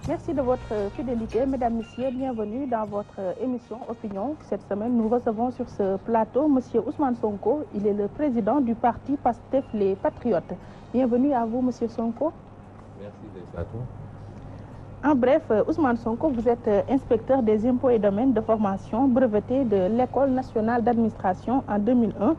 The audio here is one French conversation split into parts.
Merci de votre fidélité. Mesdames, Messieurs, bienvenue dans votre émission Opinion. Cette semaine, nous recevons sur ce plateau M. Ousmane Sonko. Il est le président du parti PASTEF Les Patriotes. Bienvenue à vous, M. Sonko. Merci de plateau. En bref, Ousmane Sonko, vous êtes inspecteur des impôts et domaines de formation breveté de l'École nationale d'administration en 2001.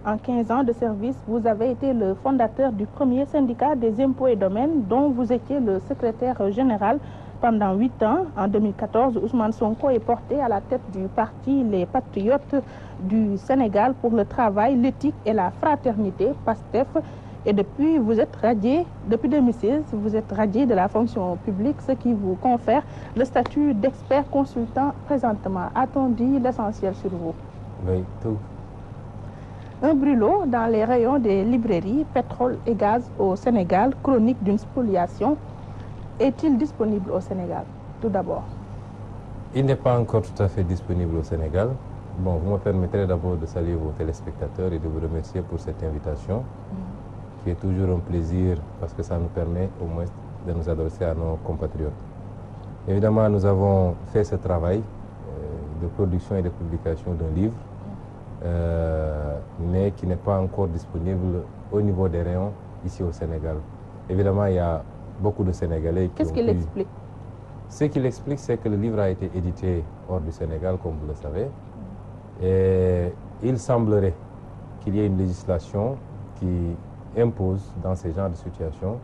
En 15 ans de service, vous avez été le fondateur du premier syndicat des impôts et domaines dont vous étiez le secrétaire général pendant 8 ans. En 2014, Ousmane Sonko est porté à la tête du parti Les Patriotes du Sénégal pour le travail, l'éthique et la fraternité, PASTEF. Et depuis, vous êtes radié, depuis 2016, vous êtes radié de la fonction publique, ce qui vous confère le statut d'expert consultant présentement. A-t-on dit l'essentiel sur vous? Oui, tout. Un brûlot dans les rayons des librairies, pétrole et gaz au Sénégal, chronique d'une spoliation. Est-il disponible au Sénégal, tout d'abord? Il n'est pas encore tout à fait disponible au Sénégal. Bon, vous me permettrez d'abord de saluer vos téléspectateurs et de vous remercier pour cette invitation, qui est toujours un plaisir parce que ça nous permet au moins de nous adresser à nos compatriotes. Évidemment, nous avons fait ce travail de production et de publication d'un livre, mais qui n'est pas encore disponible au niveau des rayons ici au Sénégal. Évidemment, il y a beaucoup de Sénégalais qui Qu'est-ce qu'il explique? Ce qu'il explique, c'est que le livre a été édité hors du Sénégal, comme vous le savez, et il semblerait qu'il y ait une législation qui impose dans ces genres de situations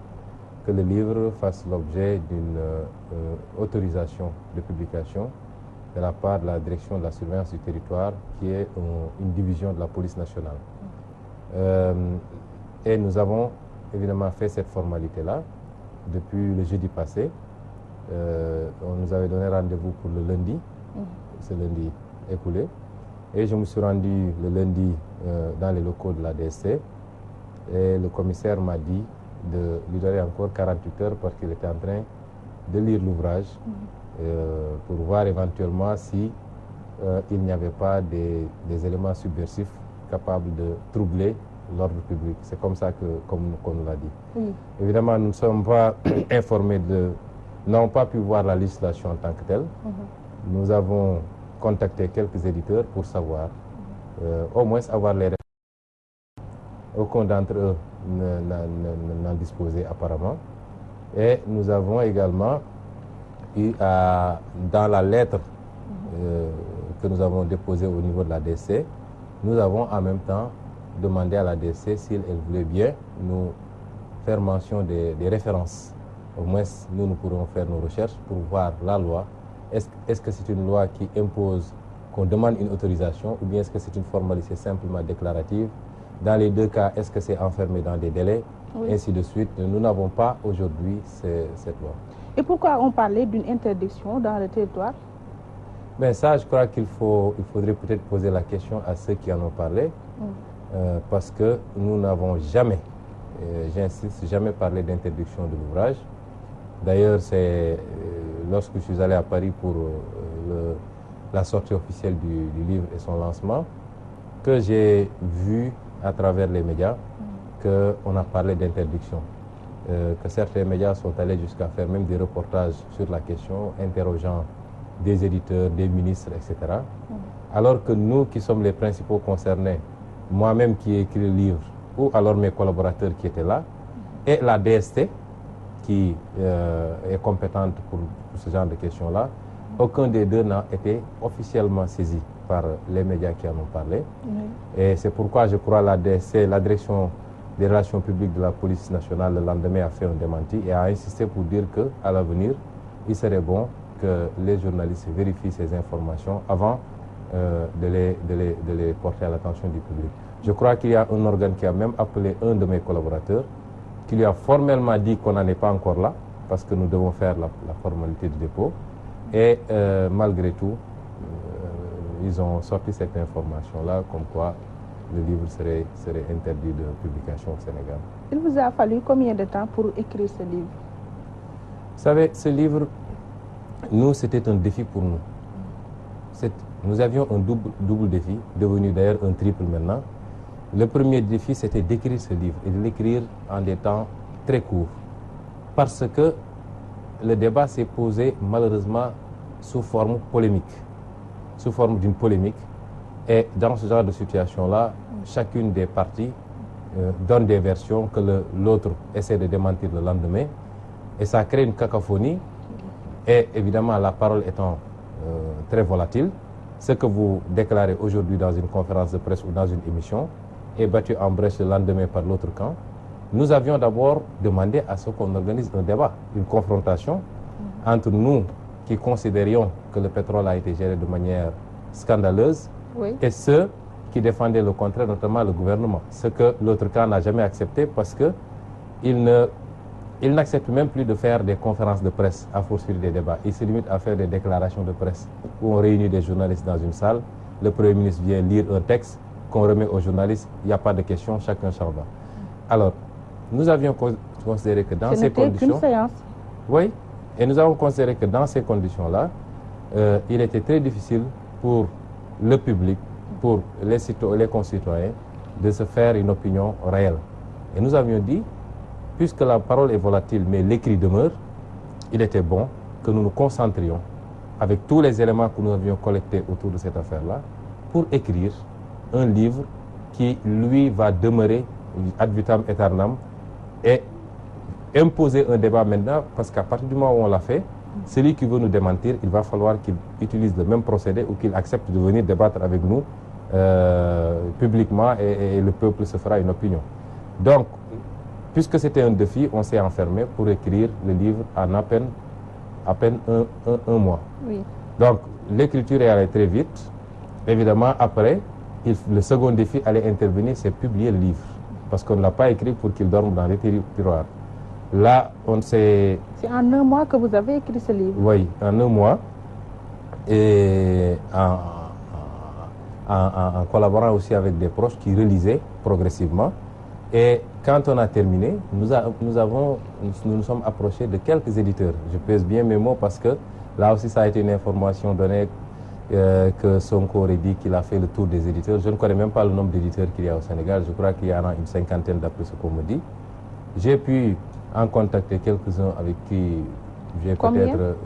que le livre fasse l'objet d'une autorisation de publication de la part de la direction de la surveillance du territoire, qui est une division de la police nationale. Et nous avons évidemment fait cette formalité-là depuis le jeudi passé. On nous avait donné rendez-vous pour le lundi, ce lundi écoulé. Et je me suis rendu le lundi dans les locaux de la DSC. Et le commissaire m'a dit de lui donner encore 48 heures parce qu'il était en train de lire l'ouvrage. Pour voir éventuellement si il n'y avait pas des éléments subversifs capables de troubler l'ordre public. C'est comme ça qu'on nous l'a dit. Oui. Évidemment, nous ne sommes pas informés n'avons pas pu voir la législation en tant que telle. Nous avons contacté quelques éditeurs pour savoir, au moins avoir les références. Aucun d'entre eux n'en disposait apparemment. Et nous avons également dans la lettre que nous avons déposée au niveau de la DSC, nous avons en même temps demandé à la DSC si elle voulait bien nous faire mention des références. Au moins, nous pourrons faire nos recherches pour voir la loi. Est-ce que c'est une loi qui impose qu'on demande une autorisation ou bien est-ce que c'est une formalité simplement déclarative? Dans les deux cas, est-ce que c'est enfermé dans des délais? Oui. Ainsi de suite. Nous n'avons pas aujourd'hui cette loi. Et pourquoi on parlait d'une interdiction dans le territoire? Ben ça, je crois qu'il faudrait peut-être poser la question à ceux qui en ont parlé, parce que nous n'avons jamais, j'insiste, jamais parlé d'interdiction de l'ouvrage. D'ailleurs, c'est lorsque je suis allé à Paris pour la sortie officielle du livre et son lancement, que j'ai vu à travers les médias qu'on a parlé d'interdiction. Que certains médias sont allés jusqu'à faire même des reportages sur la question, interrogeant des éditeurs, des ministres, etc. Alors que nous qui sommes les principaux concernés, moi-même qui ai écrit le livre, ou alors mes collaborateurs qui étaient là, et la DST, qui est compétente pour ce genre de questions-là, aucun des deux n'a été officiellement saisi par les médias qui en ont parlé. Et c'est pourquoi je crois la DST, la direction des relations publiques de la police nationale, le lendemain a fait un démenti et a insisté pour dire qu'à l'avenir, il serait bon que les journalistes vérifient ces informations avant de les porter à l'attention du public. Je crois qu'il y a un organe qui a même appelé un de mes collaborateurs, qui lui a formellement dit qu'on n'en est pas encore là, parce que nous devons faire la formalité du dépôt. Et malgré tout, ils ont sorti cette information-là, comme quoi le livre serait interdit de publication au Sénégal. Il vous a fallu combien de temps pour écrire ce livre? Vous savez, ce livre, nous, c'était un défi pour nous. Nous avions un double défi, devenu d'ailleurs un triple maintenant. Le premier défi, c'était d'écrire ce livre et de l'écrire en des temps très courts. Parce que le débat s'est posé malheureusement sous forme polémique, sous forme d'une polémique. Et dans ce genre de situation-là, chacune des parties donne des versions que l'autre essaie de démentir le lendemain. Et ça crée une cacophonie. Et évidemment, la parole étant très volatile, ce que vous déclarez aujourd'hui dans une conférence de presse ou dans une émission est battu en brèche le lendemain par l'autre camp. Nous avions d'abord demandé à ce qu'on organise un débat, une confrontation entre nous qui considérions que le pétrole a été géré de manière scandaleuse et ceux qui défendaient le contraire, notamment le gouvernement. Ce que l'autre camp n'a jamais accepté parce qu'il n'accepte même plus de faire des conférences de presse à poursuivre des débats. Il se limite à faire des déclarations de presse où on réunit des journalistes dans une salle, le Premier ministre vient lire un texte qu'on remet aux journalistes, il n'y a pas de questions, chacun s'en va. Alors, nous avions considéré que dans ces conditions... qu'une séance. Oui, et nous avons considéré que dans ces conditions-là, il était très difficile pour le public, pour les concitoyens, de se faire une opinion réelle. Et nous avions dit, puisque la parole est volatile, mais l'écrit demeure, il était bon que nous nous concentrions avec tous les éléments que nous avions collectés autour de cette affaire-là pour écrire un livre qui, lui, va demeurer ad vitam aeternam et imposer un débat maintenant, parce qu'à partir du moment où on l'a fait, celui qui veut nous démentir, il va falloir qu'il utilise le même procédé ou qu'il accepte de venir débattre avec nous publiquement et le peuple se fera une opinion. Donc, puisque c'était un défi, on s'est enfermé pour écrire le livre en à peine un mois. Oui. Donc, l'écriture est allée très vite. Évidemment, après, le second défi allait intervenir, c'est publier le livre. Parce qu'on ne l'a pas écrit pour qu'il dorme dans les tiroirs. Là, on s'est... C'est en un mois que vous avez écrit ce livre? Oui, en un mois. Et en collaborant aussi avec des proches qui relisaient progressivement. Et quand on a terminé, nous nous sommes approchés de quelques éditeurs. Je pèse bien mes mots parce que là aussi ça a été une information donnée que Sonko aurait dit qu'il a fait le tour des éditeurs. Je ne connais même pas le nombre d'éditeurs qu'il y a au Sénégal. Je crois qu'il y en a une cinquantaine d'après ce qu'on me dit. J'ai pu en contacter quelques-uns avec qui j'ai peut-être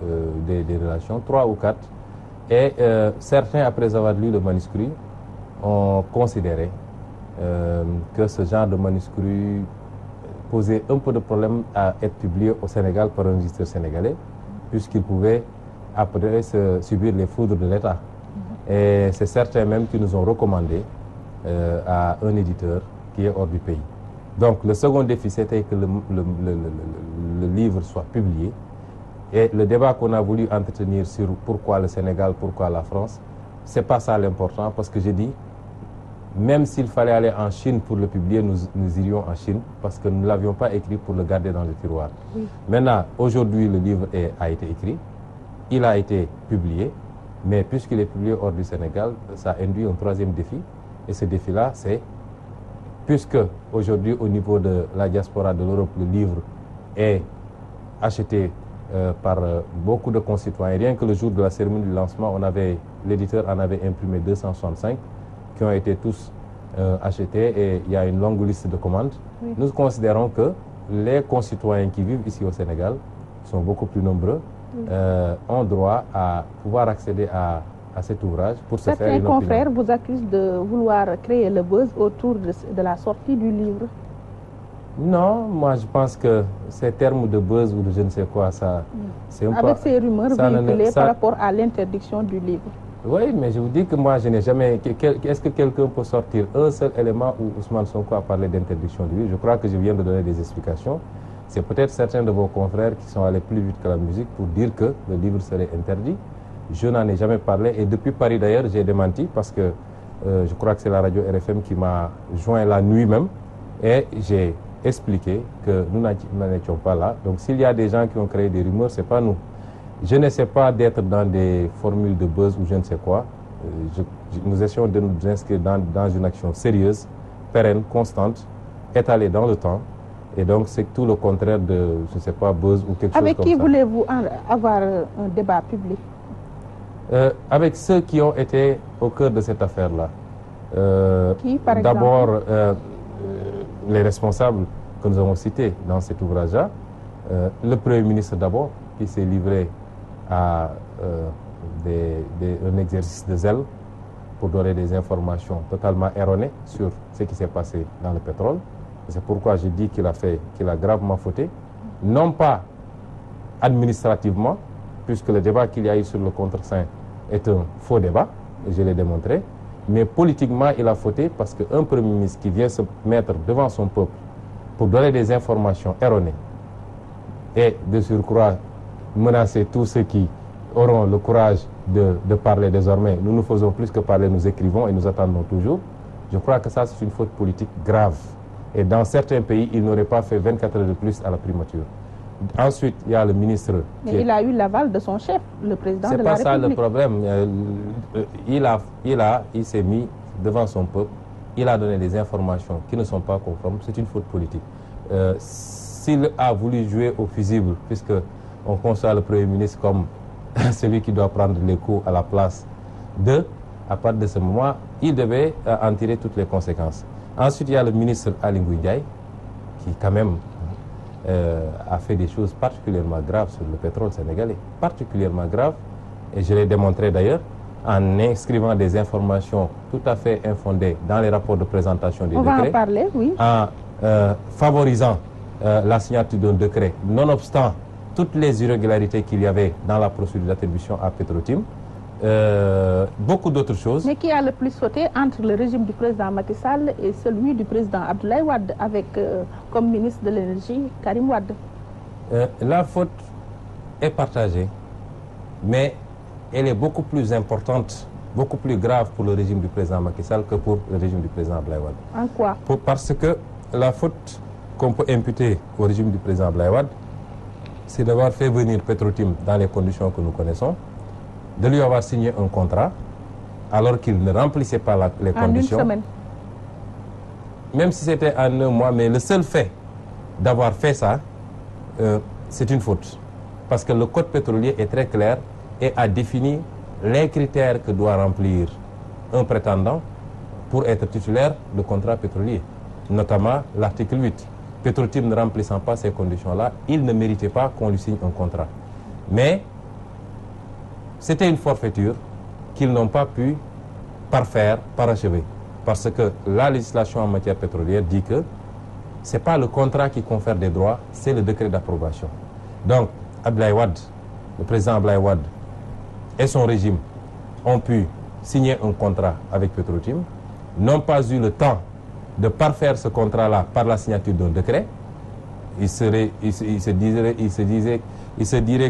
des relations, 3 ou 4. Et certains, après avoir lu le manuscrit, ont considéré que ce genre de manuscrit posait un peu de problème à être publié au Sénégal par un éditeur sénégalais, puisqu'il pouvait après subir les foudres de l'État. Et c'est certains même qui nous ont recommandé à un éditeur qui est hors du pays. Donc le second défi, c'était que le livre soit publié. Et le débat qu'on a voulu entretenir sur pourquoi le Sénégal, pourquoi la France, c'est pas ça l'important, parce que j'ai dit, même s'il fallait aller en Chine pour le publier, nous irions en Chine, parce que nous ne l'avions pas écrit pour le garder dans le tiroir. Oui. Maintenant, aujourd'hui, le livre a été écrit, il a été publié, mais puisqu'il est publié hors du Sénégal, ça induit un troisième défi. Et ce défi-là, c'est, puisque aujourd'hui, au niveau de la diaspora de l'Europe, le livre est acheté par beaucoup de concitoyens. Rien que le jour de la cérémonie du lancement, l'éditeur en avait imprimé 265 qui ont été tous achetés et il y a une longue liste de commandes. Oui. Nous considérons que les concitoyens qui vivent ici au Sénégal sont beaucoup plus nombreux, ont droit à pouvoir accéder à cet ouvrage pour se faire une opinion. Certains confrères vous accusent de vouloir créer le buzz autour de la sortie du livre. Non, moi je pense que ces termes de buzz ou de je ne sais quoi, ça... c'est un peu... Avec ces rumeurs véhiculées par rapport à l'interdiction du livre. Oui, mais je vous dis que moi je n'ai jamais... Est-ce que quelqu'un peut sortir un seul élément où Ousmane Sonko a parlé d'interdiction du livre? Je crois que je viens de donner des explications. C'est peut-être certains de vos confrères qui sont allés plus vite que la musique pour dire que le livre serait interdit. Je n'en ai jamais parlé et depuis Paris d'ailleurs, j'ai démenti parce que je crois que c'est la radio RFM qui m'a joint la nuit même et j'ai expliqué que nous n'en étions pas là. Donc s'il y a des gens qui ont créé des rumeurs, ce n'est pas nous. Je n'essaie pas d'être dans des formules de buzz ou je ne sais quoi. Nous essayons de nous inscrire dans une action sérieuse, pérenne, constante, étalée dans le temps. Et donc c'est tout le contraire de, je ne sais pas, buzz ou quelque chose comme ça. Avec qui voulez-vous avoir un débat public? Avec ceux qui ont été au cœur de cette affaire-là. Qui, par exemple? D'abord, les responsables que nous avons cités dans cet ouvrage-là. Le Premier ministre d'abord, qui s'est livré à un exercice de zèle pour donner des informations totalement erronées sur ce qui s'est passé dans le pétrole. C'est pourquoi je dis qu'il a gravement fauté, non pas administrativement, puisque le débat qu'il y a eu sur le contre-saint est un faux débat, et je l'ai démontré, mais politiquement il a fauté parce qu'un Premier ministre qui vient se mettre devant son peuple pour donner des informations erronées et de surcroît menacer tous ceux qui auront le courage de parler désormais. Nous faisons plus que parler, nous écrivons et nous attendons toujours. Je crois que ça, c'est une faute politique grave. Et dans certains pays, il n'aurait pas fait 24 heures de plus à la primature. Ensuite, il y a le ministre... Mais il a eu l'aval de son chef, le président de la République. C'est pas ça le problème. Il s'est mis devant son peuple. Il a donné des informations qui ne sont pas conformes. C'est une faute politique. S'il a voulu jouer au fusible, puisqu'on conçoit le Premier ministre comme celui qui doit prendre les coups à la place à partir de ce moment, il devait en tirer toutes les conséquences. Ensuite, il y a le ministre Aly Ngouille Ndiaye, qui quand même a fait des choses particulièrement graves sur le pétrole sénégalais. Particulièrement graves, et je l'ai démontré d'ailleurs, en inscrivant des informations tout à fait infondées dans les rapports de présentation des décrets. On va en parler, oui. En favorisant la signature d'un décret, nonobstant toutes les irrégularités qu'il y avait dans la procédure d'attribution à Petrotim. Beaucoup d'autres choses. Mais qui a le plus sauté entre le régime du président Macky Sall et celui du président Abdoulaye Wade, avec comme ministre de l'énergie Karim Wade? La faute est partagée, mais elle est beaucoup plus importante, beaucoup plus grave pour le régime du président Macky Sall que pour le régime du président Abdoulaye Wade. En quoi? Parce que la faute qu'on peut imputer au régime du président Abdoulaye Wade, c'est d'avoir fait venir Petrotim dans les conditions que nous connaissons, de lui avoir signé un contrat alors qu'il ne remplissait pas les conditions. En une semaine. Même si c'était en un mois, mais le seul fait d'avoir fait ça, c'est une faute. Parce que le code pétrolier est très clair et a défini les critères que doit remplir un prétendant pour être titulaire de contrat pétrolier, notamment l'article 8. Petrotim ne remplissant pas ces conditions-là, il ne méritait pas qu'on lui signe un contrat. Mais c'était une forfaiture qu'ils n'ont pas pu parfaire, parachever. Parce que la législation en matière pétrolière dit que ce n'est pas le contrat qui confère des droits, c'est le décret d'approbation. Donc, Abdoulaye Wade, le président Abdoulaye Wade et son régime ont pu signer un contrat avec Petrotim, n'ont pas eu le temps de parfaire ce contrat-là par la signature d'un décret. Il se dirait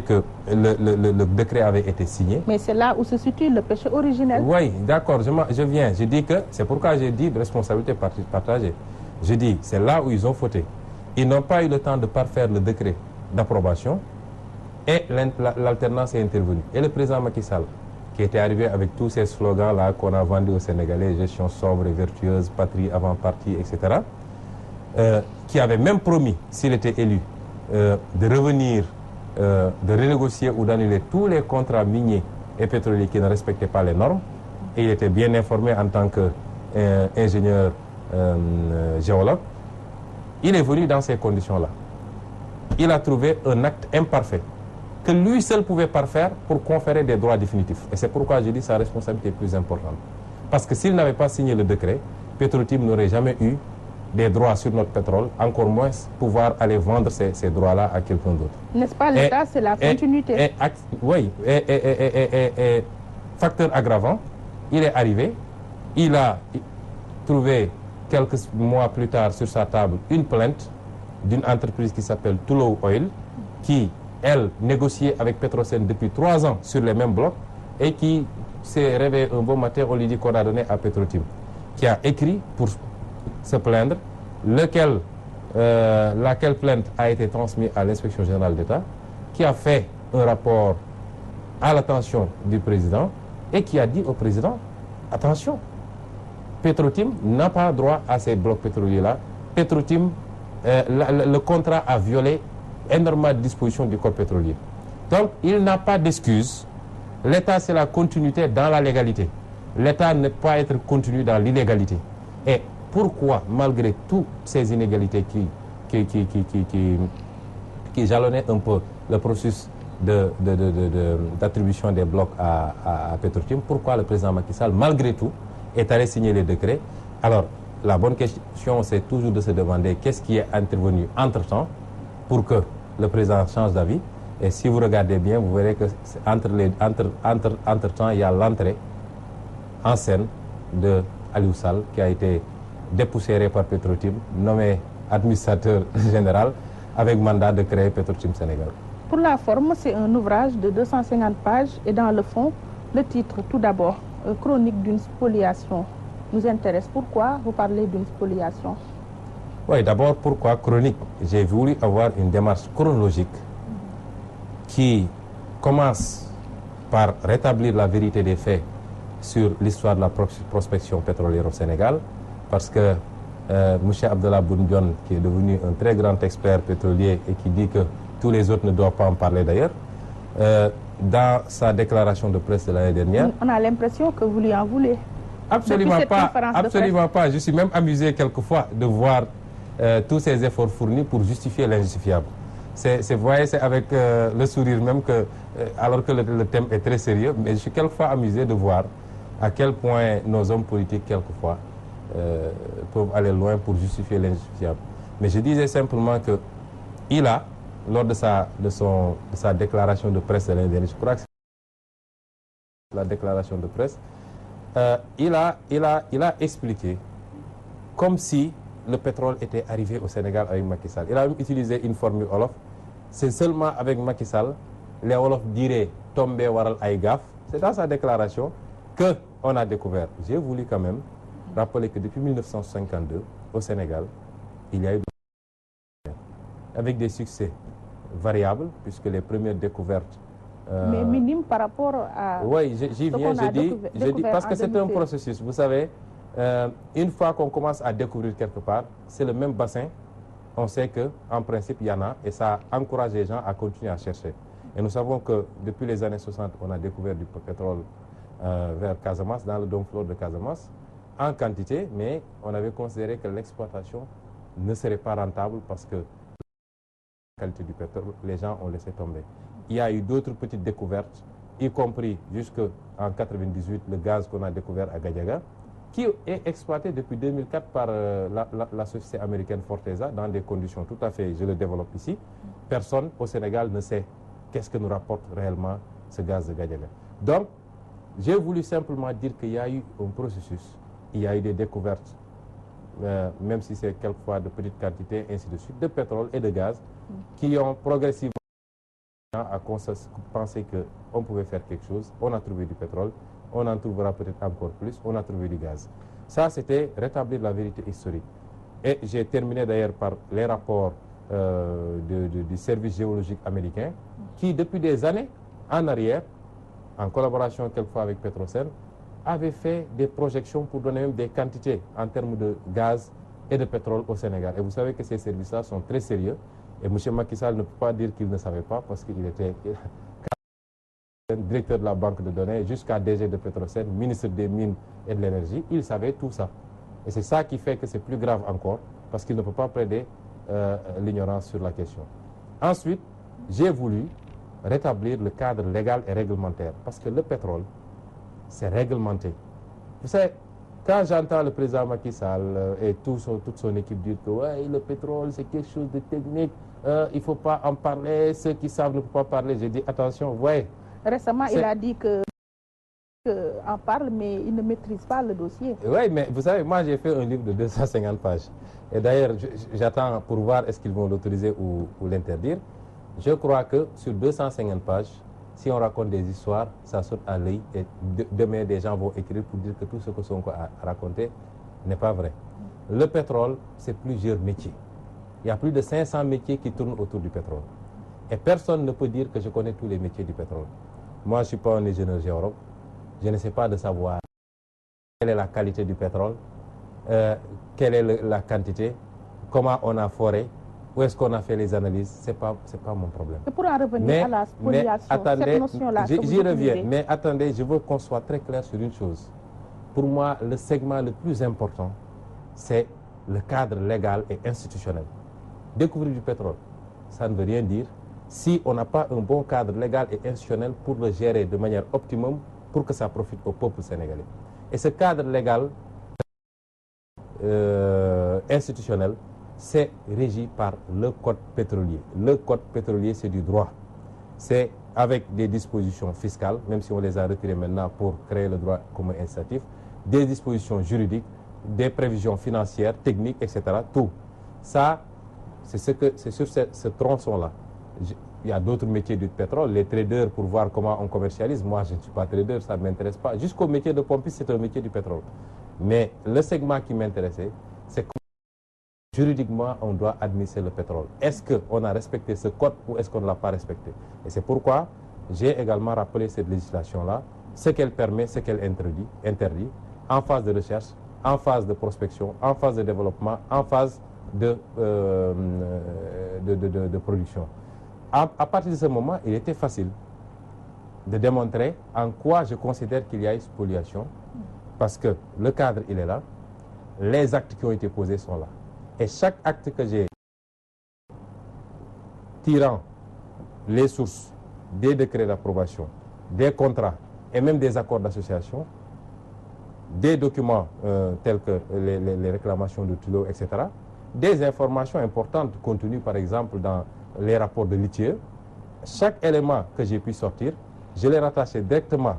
que le décret avait été signé. Mais c'est là où se situe le péché originel. Oui, d'accord, je viens. Je dis que c'est pourquoi j'ai dit de responsabilité partagée. Je dis, c'est là où ils ont fauté. Ils n'ont pas eu le temps de parfaire le décret d'approbation et l'alternance est intervenue. Et le président Macky Sall, qui était arrivé avec tous ces slogans-là qu'on a vendus aux Sénégalais, gestion sobre et vertueuse, patrie avant parti, etc., qui avait même promis, s'il était élu, de revenir, de renégocier ou d'annuler tous les contrats miniers et pétroliers qui ne respectaient pas les normes. Et il était bien informé en tant qu'ingénieur géologue. Il est venu dans ces conditions-là. Il a trouvé un acte imparfait que lui seul pouvait parfaire pour conférer des droits définitifs. Et c'est pourquoi je dis que sa responsabilité est plus importante. Parce que s'il n'avait pas signé le décret, Petrotim n'aurait jamais eu des droits sur notre pétrole, encore moins pouvoir aller vendre ces droits-là à quelqu'un d'autre. N'est-ce pas, l'État, c'est la continuité. Oui, et facteur aggravant, il est arrivé, il a trouvé quelques mois plus tard sur sa table une plainte d'une entreprise qui s'appelle Tullow Oil, qui, elle, négociait avec Petrosen depuis 3 ans sur les mêmes blocs et qui s'est réveillé un beau matin, on lui dit qu'on a donné à Petrotim, qui a écrit pour se plaindre, laquelle plainte a été transmise à l'inspection générale d'État, qui a fait un rapport à l'attention du président et qui a dit au président, attention, Petrotim n'a pas droit à ces blocs pétroliers-là. Petrotim, le contrat a violé énormément de dispositions du code pétrolier. Donc, il n'a pas d'excuse. L'État, c'est la continuité dans la légalité. L'État ne peut pas être continu dans l'illégalité. Et pourquoi, malgré toutes ces inégalités qui jalonnaient un peu le processus d'attribution des blocs à Petrotim, pourquoi le président Macky Sall, malgré tout, est allé signer les décrets? Alors, la bonne question, c'est toujours de se demander qu'est-ce qui est intervenu entre-temps pour que le président change d'avis. Et si vous regardez bien, vous verrez que entre-temps, il y a l'entrée en scène de Aliou Sall, qui a été dépoussiéré par Petrotim, nommé administrateur général, avec mandat de créer Petrotim Sénégal. Pour la forme, c'est un ouvrage de 250 pages et dans le fond, le titre, tout d'abord, Chronique d'une spoliation, nous intéresse. Pourquoi vous parlez d'une spoliation? Oui, d'abord, pourquoi chronique? J'ai voulu avoir une démarche chronologique qui commence par rétablir la vérité des faits sur l'histoire de la prospection pétrolière au Sénégal, parce que M. Abdallah Boun Dionne, qui est devenu un très grand expert pétrolier et qui dit que tous les autres ne doivent pas en parler d'ailleurs, dans sa déclaration de presse de l'année dernière... On a l'impression que vous lui en voulez. Absolument pas, absolument pas. Je suis même amusé quelquefois de voir tous ces efforts fournis pour justifier l'injustifiable. Vous voyez, c'est avec le sourire même que, alors que le thème est très sérieux, mais je suis quelquefois amusé de voir à quel point nos hommes politiques, quelquefois, peuvent aller loin pour justifier l'injustifiable. Mais je disais simplement que il a, lors de sa déclaration de presse de l'année dernière, je crois que c'est la déclaration de presse, il a expliqué comme si le pétrole était arrivé au Sénégal avec Macky Sall. Il a même utilisé une formule Wolof. C'est seulement avec Macky Sall, les Wolof diraient tomber waral ay gaaf. C'est dans sa déclaration qu'on a découvert. J'ai voulu quand même rappeler que depuis 1952, au Sénégal, il y a eu avec des succès variables, puisque les premières découvertes... mais minimes par rapport à... Oui, j'y viens, je dis parce que c'est un processus. Vous savez, une fois qu'on commence à découvrir quelque part, c'est le même bassin, on sait qu'en principe, il y en a, et ça encourage les gens à continuer à chercher. Et nous savons que depuis les années 60, on a découvert du pétrole vers Casamance, dans le dôme flore de Casamance, en quantité, mais on avait considéré que l'exploitation ne serait pas rentable parce que la qualité du pétrole, les gens ont laissé tomber. Il y a eu d'autres petites découvertes, y compris jusqu'en 1998, le gaz qu'on a découvert à Gadiaga, qui est exploité depuis 2004 par la société américaine Forteza dans des conditions tout à fait, je le développe ici. Personne au Sénégal ne sait qu'est-ce que nous rapporte réellement ce gaz de Gadiaga. Donc, j'ai voulu simplement dire qu'il y a eu un processus, il y a eu des découvertes, même si c'est quelquefois de petites quantités, ainsi de suite, de pétrole et de gaz, qui ont progressivement à penser qu'on pouvait faire quelque chose. On a trouvé du pétrole, on en trouvera peut-être encore plus, on a trouvé du gaz. Ça, c'était rétablir la vérité historique. Et j'ai terminé d'ailleurs par les rapports du service géologique américain, qui depuis des années en arrière, en collaboration quelquefois avec Petrosen, avait fait des projections pour donner même des quantités en termes de gaz et de pétrole au Sénégal. Et vous savez que ces services-là sont très sérieux. Et M. Macky Sall ne peut pas dire qu'il ne savait pas parce qu'il était directeur de la banque de données jusqu'à DG de Petrosen, ministre des Mines et de l'Énergie. Il savait tout ça. Et c'est ça qui fait que c'est plus grave encore parce qu'il ne peut pas plaider l'ignorance sur la question. Ensuite, j'ai voulu rétablir le cadre légal et réglementaire parce que le pétrole, c'est réglementé. Vous savez, quand j'entends le président Macky Sall et toute son équipe dire que ouais, le pétrole c'est quelque chose de technique, il ne faut pas en parler, ceux qui savent ne peuvent pas parler, j'ai dit attention, ouais. Récemment, il a dit que en parle, mais il ne maîtrise pas le dossier. Oui, mais vous savez, moi j'ai fait un livre de 250 pages. Et d'ailleurs, j'attends pour voir est-ce qu'ils vont l'autoriser ou l'interdire. Je crois que sur 250 pages, si on raconte des histoires, ça saute à l'œil et demain des gens vont écrire pour dire que tout ce que Sonko a raconté n'est pas vrai. Le pétrole, c'est plusieurs métiers. Il y a plus de 500 métiers qui tournent autour du pétrole. Et personne ne peut dire que je connais tous les métiers du pétrole. Moi, je ne suis pas un ingénieur géologue. Je ne sais pas de savoir quelle est la qualité du pétrole, quelle est la quantité, comment on a foré, où est-ce qu'on a fait les analyses. Ce n'est pas mon problème. Et pour en revenir à la spoliation, attendez, cette notion-là, j'y reviens. Mais attendez, je veux qu'on soit très clair sur une chose. Pour moi, le segment le plus important, c'est le cadre légal et institutionnel. Découvrir du pétrole, ça ne veut rien dire si on n'a pas un bon cadre légal et institutionnel pour le gérer de manière optimum pour que ça profite au peuple sénégalais. Et ce cadre légal institutionnel, c'est régi par le code pétrolier. Le code pétrolier, c'est du droit. C'est avec des dispositions fiscales, même si on les a retirées maintenant pour créer le droit commun incitatif, des dispositions juridiques, des prévisions financières, techniques, etc. Tout. Ça, c'est sur ce tronçon-là. Il y a d'autres métiers du pétrole, les traders pour voir comment on commercialise. Moi, je ne suis pas trader, ça ne m'intéresse pas. Jusqu'au métier de pompiste, c'est un métier du pétrole. Mais le segment qui m'intéressait, c'est que juridiquement, on doit administrer le pétrole. Est-ce qu'on a respecté ce code ou est-ce qu'on ne l'a pas respecté? Et c'est pourquoi j'ai également rappelé cette législation-là, ce qu'elle permet, ce qu'elle interdit, en phase de recherche, en phase de prospection, en phase de développement, en phase de production. À partir de ce moment, il était facile de démontrer en quoi je considère qu'il y a eu spoliation, parce que le cadre, il est là, les actes qui ont été posés sont là. Et chaque acte que j'ai tirant les sources des décrets d'approbation, des contrats et même des accords d'association, des documents tels que les réclamations de Tullow, etc., des informations importantes contenues par exemple dans les rapports de l'ITIE, chaque élément que j'ai pu sortir, je l'ai rattaché directement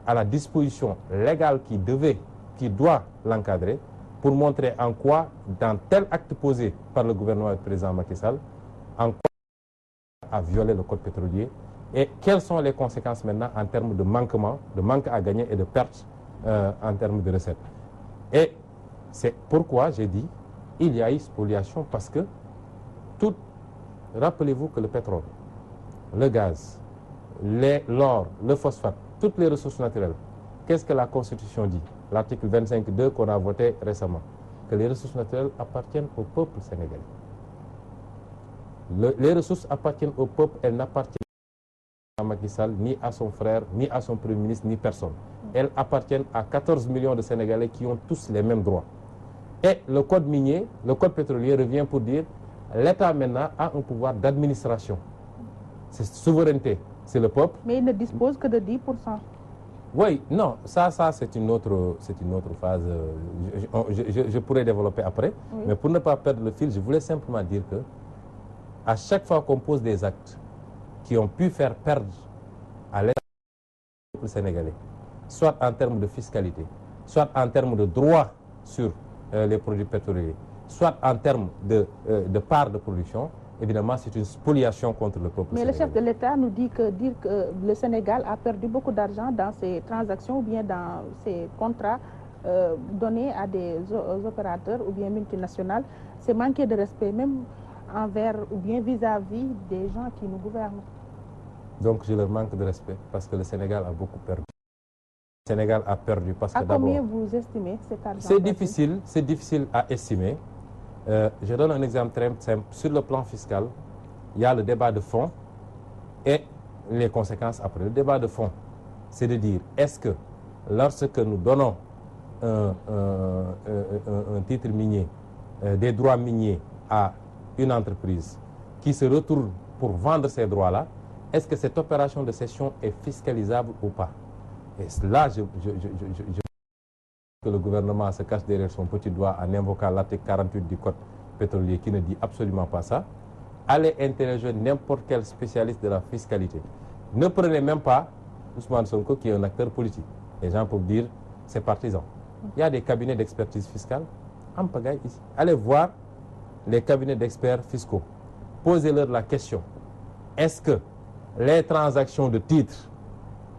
à la disposition légale qui doit l'encadrer, pour montrer en quoi, dans tel acte posé par le gouvernement du président Macky Sall, en quoi a violé le code pétrolier et quelles sont les conséquences maintenant en termes de manquement, de manque à gagner et de perte en termes de recettes. Et c'est pourquoi j'ai dit il y a eu spoliation parce que tout, rappelez-vous que le pétrole, le gaz, l'or, le phosphate, toutes les ressources naturelles, qu'est-ce que la Constitution dit? L'article 25.2 qu'on a voté récemment, que les ressources naturelles appartiennent au peuple sénégalais. Les ressources appartiennent au peuple, elles n'appartiennent pas à Macky Sall, ni à son frère, ni à son premier ministre, ni personne. Elles appartiennent à 14 millions de Sénégalais qui ont tous les mêmes droits. Et le code minier, le code pétrolier revient pour dire l'État maintenant a un pouvoir d'administration. C'est souveraineté, c'est le peuple. Mais il ne dispose que de 10%. Oui, non, ça c'est une autre phase. Je pourrais développer après. Oui. Mais pour ne pas perdre le fil, je voulais simplement dire que à chaque fois qu'on pose des actes qui ont pu faire perdre à l'État sénégalais, soit en termes de fiscalité, soit en termes de droit sur les produits pétroliers, soit en termes de part de production, évidemment, c'est une spoliation contre le peuple sénégalais. Mais le chef de l'État nous dit que dire que le Sénégal a perdu beaucoup d'argent dans ses transactions ou bien dans ses contrats donnés à des opérateurs ou bien multinationales, c'est manquer de respect même envers ou bien vis-à-vis des gens qui nous gouvernent. Donc je leur manque de respect parce que le Sénégal a beaucoup perdu. Le Sénégal a perdu parce que d'abord... À combien vous estimez cet argent? C'est difficile à estimer. Je donne un exemple très simple. Sur le plan fiscal, il y a le débat de fond et les conséquences après. Le débat de fond, c'est de dire, est-ce que lorsque nous donnons un titre minier, des droits miniers à une entreprise qui se retourne pour vendre ces droits-là, est-ce que cette opération de cession est fiscalisable ou pas? Et là, que le gouvernement se cache derrière son petit doigt en invoquant l'article 48 du code pétrolier qui ne dit absolument pas ça. Allez interroger n'importe quel spécialiste de la fiscalité. Ne prenez même pas Ousmane Sonko qui est un acteur politique. Les gens peuvent dire c'est partisan. Il y a des cabinets d'expertise fiscale en pagaille ici. Allez voir les cabinets d'experts fiscaux. Posez-leur la question. Est-ce que les transactions de titres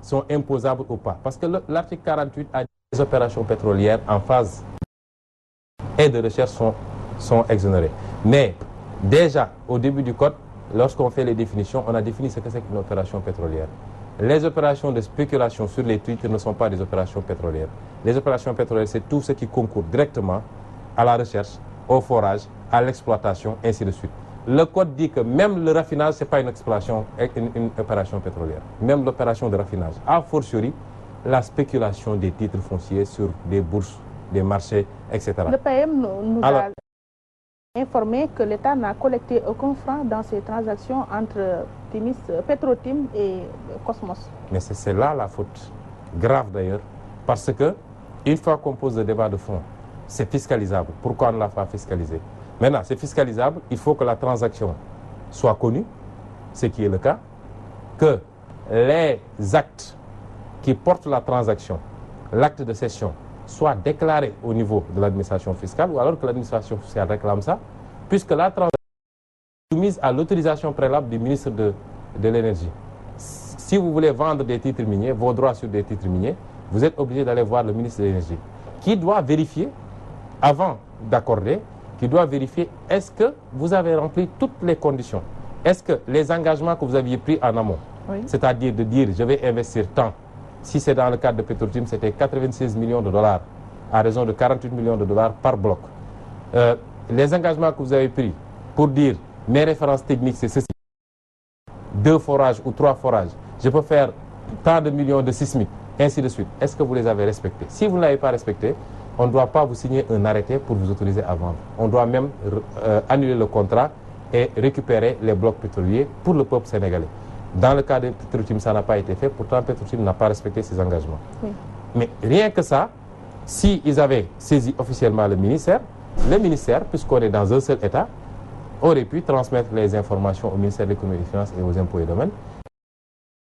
sont imposables ou pas? Parce que l'article 48 a dit que les opérations pétrolières en phase et de recherche sont exonérées. Mais déjà, au début du code, lorsqu'on fait les définitions, on a défini ce que c'est qu'une opération pétrolière. Les opérations de spéculation sur les titres ne sont pas des opérations pétrolières. Les opérations pétrolières, c'est tout ce qui concourt directement à la recherche, au forage, à l'exploitation, ainsi de suite. Le code dit que même le raffinage, ce n'est pas une opération pétrolière. Même l'opération de raffinage. A fortiori, la spéculation des titres fonciers sur des bourses, des marchés, etc. Le PM nous a informé que l'État n'a collecté aucun franc dans ces transactions entre Timis, Petrotim et Cosmos. Mais c'est là la faute grave d'ailleurs, parce que une fois qu'on pose le débat de fond, c'est fiscalisable. Pourquoi on ne l'a pas fiscalisé? Maintenant, c'est fiscalisable, il faut que la transaction soit connue, ce qui est le cas, que les actes qui portent la transaction, l'acte de cession, soient déclarés au niveau de l'administration fiscale, ou alors que l'administration fiscale réclame ça, puisque la transaction est soumise à l'autorisation préalable du ministre de l'Énergie. Si vous voulez vendre des titres miniers, vos droits sur des titres miniers, vous êtes obligé d'aller voir le ministre de l'Énergie, qui doit vérifier, avant d'accorder, qui doit vérifier est-ce que vous avez rempli toutes les conditions. Est-ce que les engagements que vous aviez pris en amont, oui, c'est-à-dire de dire je vais investir tant, si c'est dans le cadre de Petrotim, c'était 96 millions de dollars, à raison de 48 millions de dollars par bloc. Les engagements que vous avez pris pour dire mes références techniques, c'est ceci, 2 forages ou 3 forages, je peux faire tant de millions de sismiques, ainsi de suite. Est-ce que vous les avez respectés? Si vous ne l'avez pas respecté, on ne doit pas vous signer un arrêté pour vous autoriser à vendre. On doit même annuler le contrat et récupérer les blocs pétroliers pour le peuple sénégalais. Dans le cas de Petrotim, ça n'a pas été fait. Pourtant, Petrotim n'a pas respecté ses engagements. Oui. Mais rien que ça, s'ils avaient saisi officiellement le ministère, puisqu'on est dans un seul État, aurait pu transmettre les informations au ministère de l'Économie et des Finances et aux impôts et domaines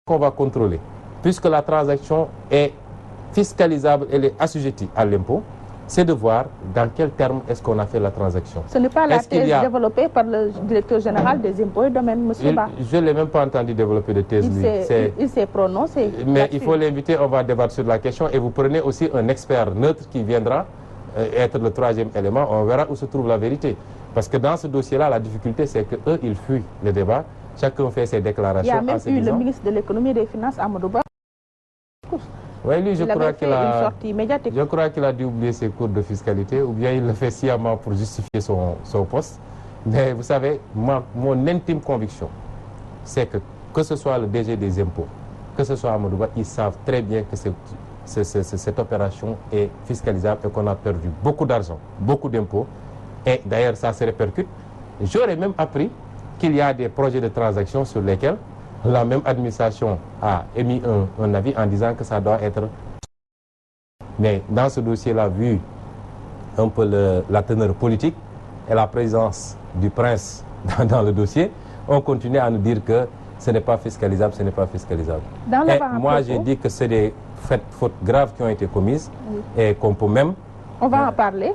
qu'on va contrôler. Puisque la transaction est fiscalisable, elle est assujettie à l'impôt, c'est de voir dans quel terme est-ce qu'on a fait la transaction. Ce n'est pas la thèse développée par le directeur général des impôts et domaines, M. Ba. Je ne l'ai même pas entendu développer de thèse. Il s'est prononcé. Mais il faut l'inviter, on va débattre sur la question et vous prenez aussi un expert neutre qui viendra être le troisième élément. On verra où se trouve la vérité. Parce que dans ce dossier-là, la difficulté, c'est qu'eux, ils fuient le débat. Chacun fait ses déclarations. Il y a même eu le ministre de l'Économie et des Finances, Amadou Ba. Oui, lui, je crois qu'il a dû oublier ses cours de fiscalité, ou bien il le fait sciemment pour justifier son poste. Mais vous savez, mon intime conviction, c'est que ce soit le DG des impôts, que ce soit Amadou Ba, ils savent très bien que cette opération est fiscalisable et qu'on a perdu beaucoup d'argent, beaucoup d'impôts. Et d'ailleurs, ça se répercute. J'aurais même appris qu'il y a des projets de transaction sur lesquels la même administration a émis un avis en disant que ça doit être... Mais dans ce dossier-là, vu un peu la teneur politique et la présence du prince dans le dossier, on continue à nous dire que ce n'est pas fiscalisable, ce n'est pas fiscalisable. Et moi, j'ai dit que c'est des fautes graves qui ont été commises, oui, et qu'on peut même... On va en parler.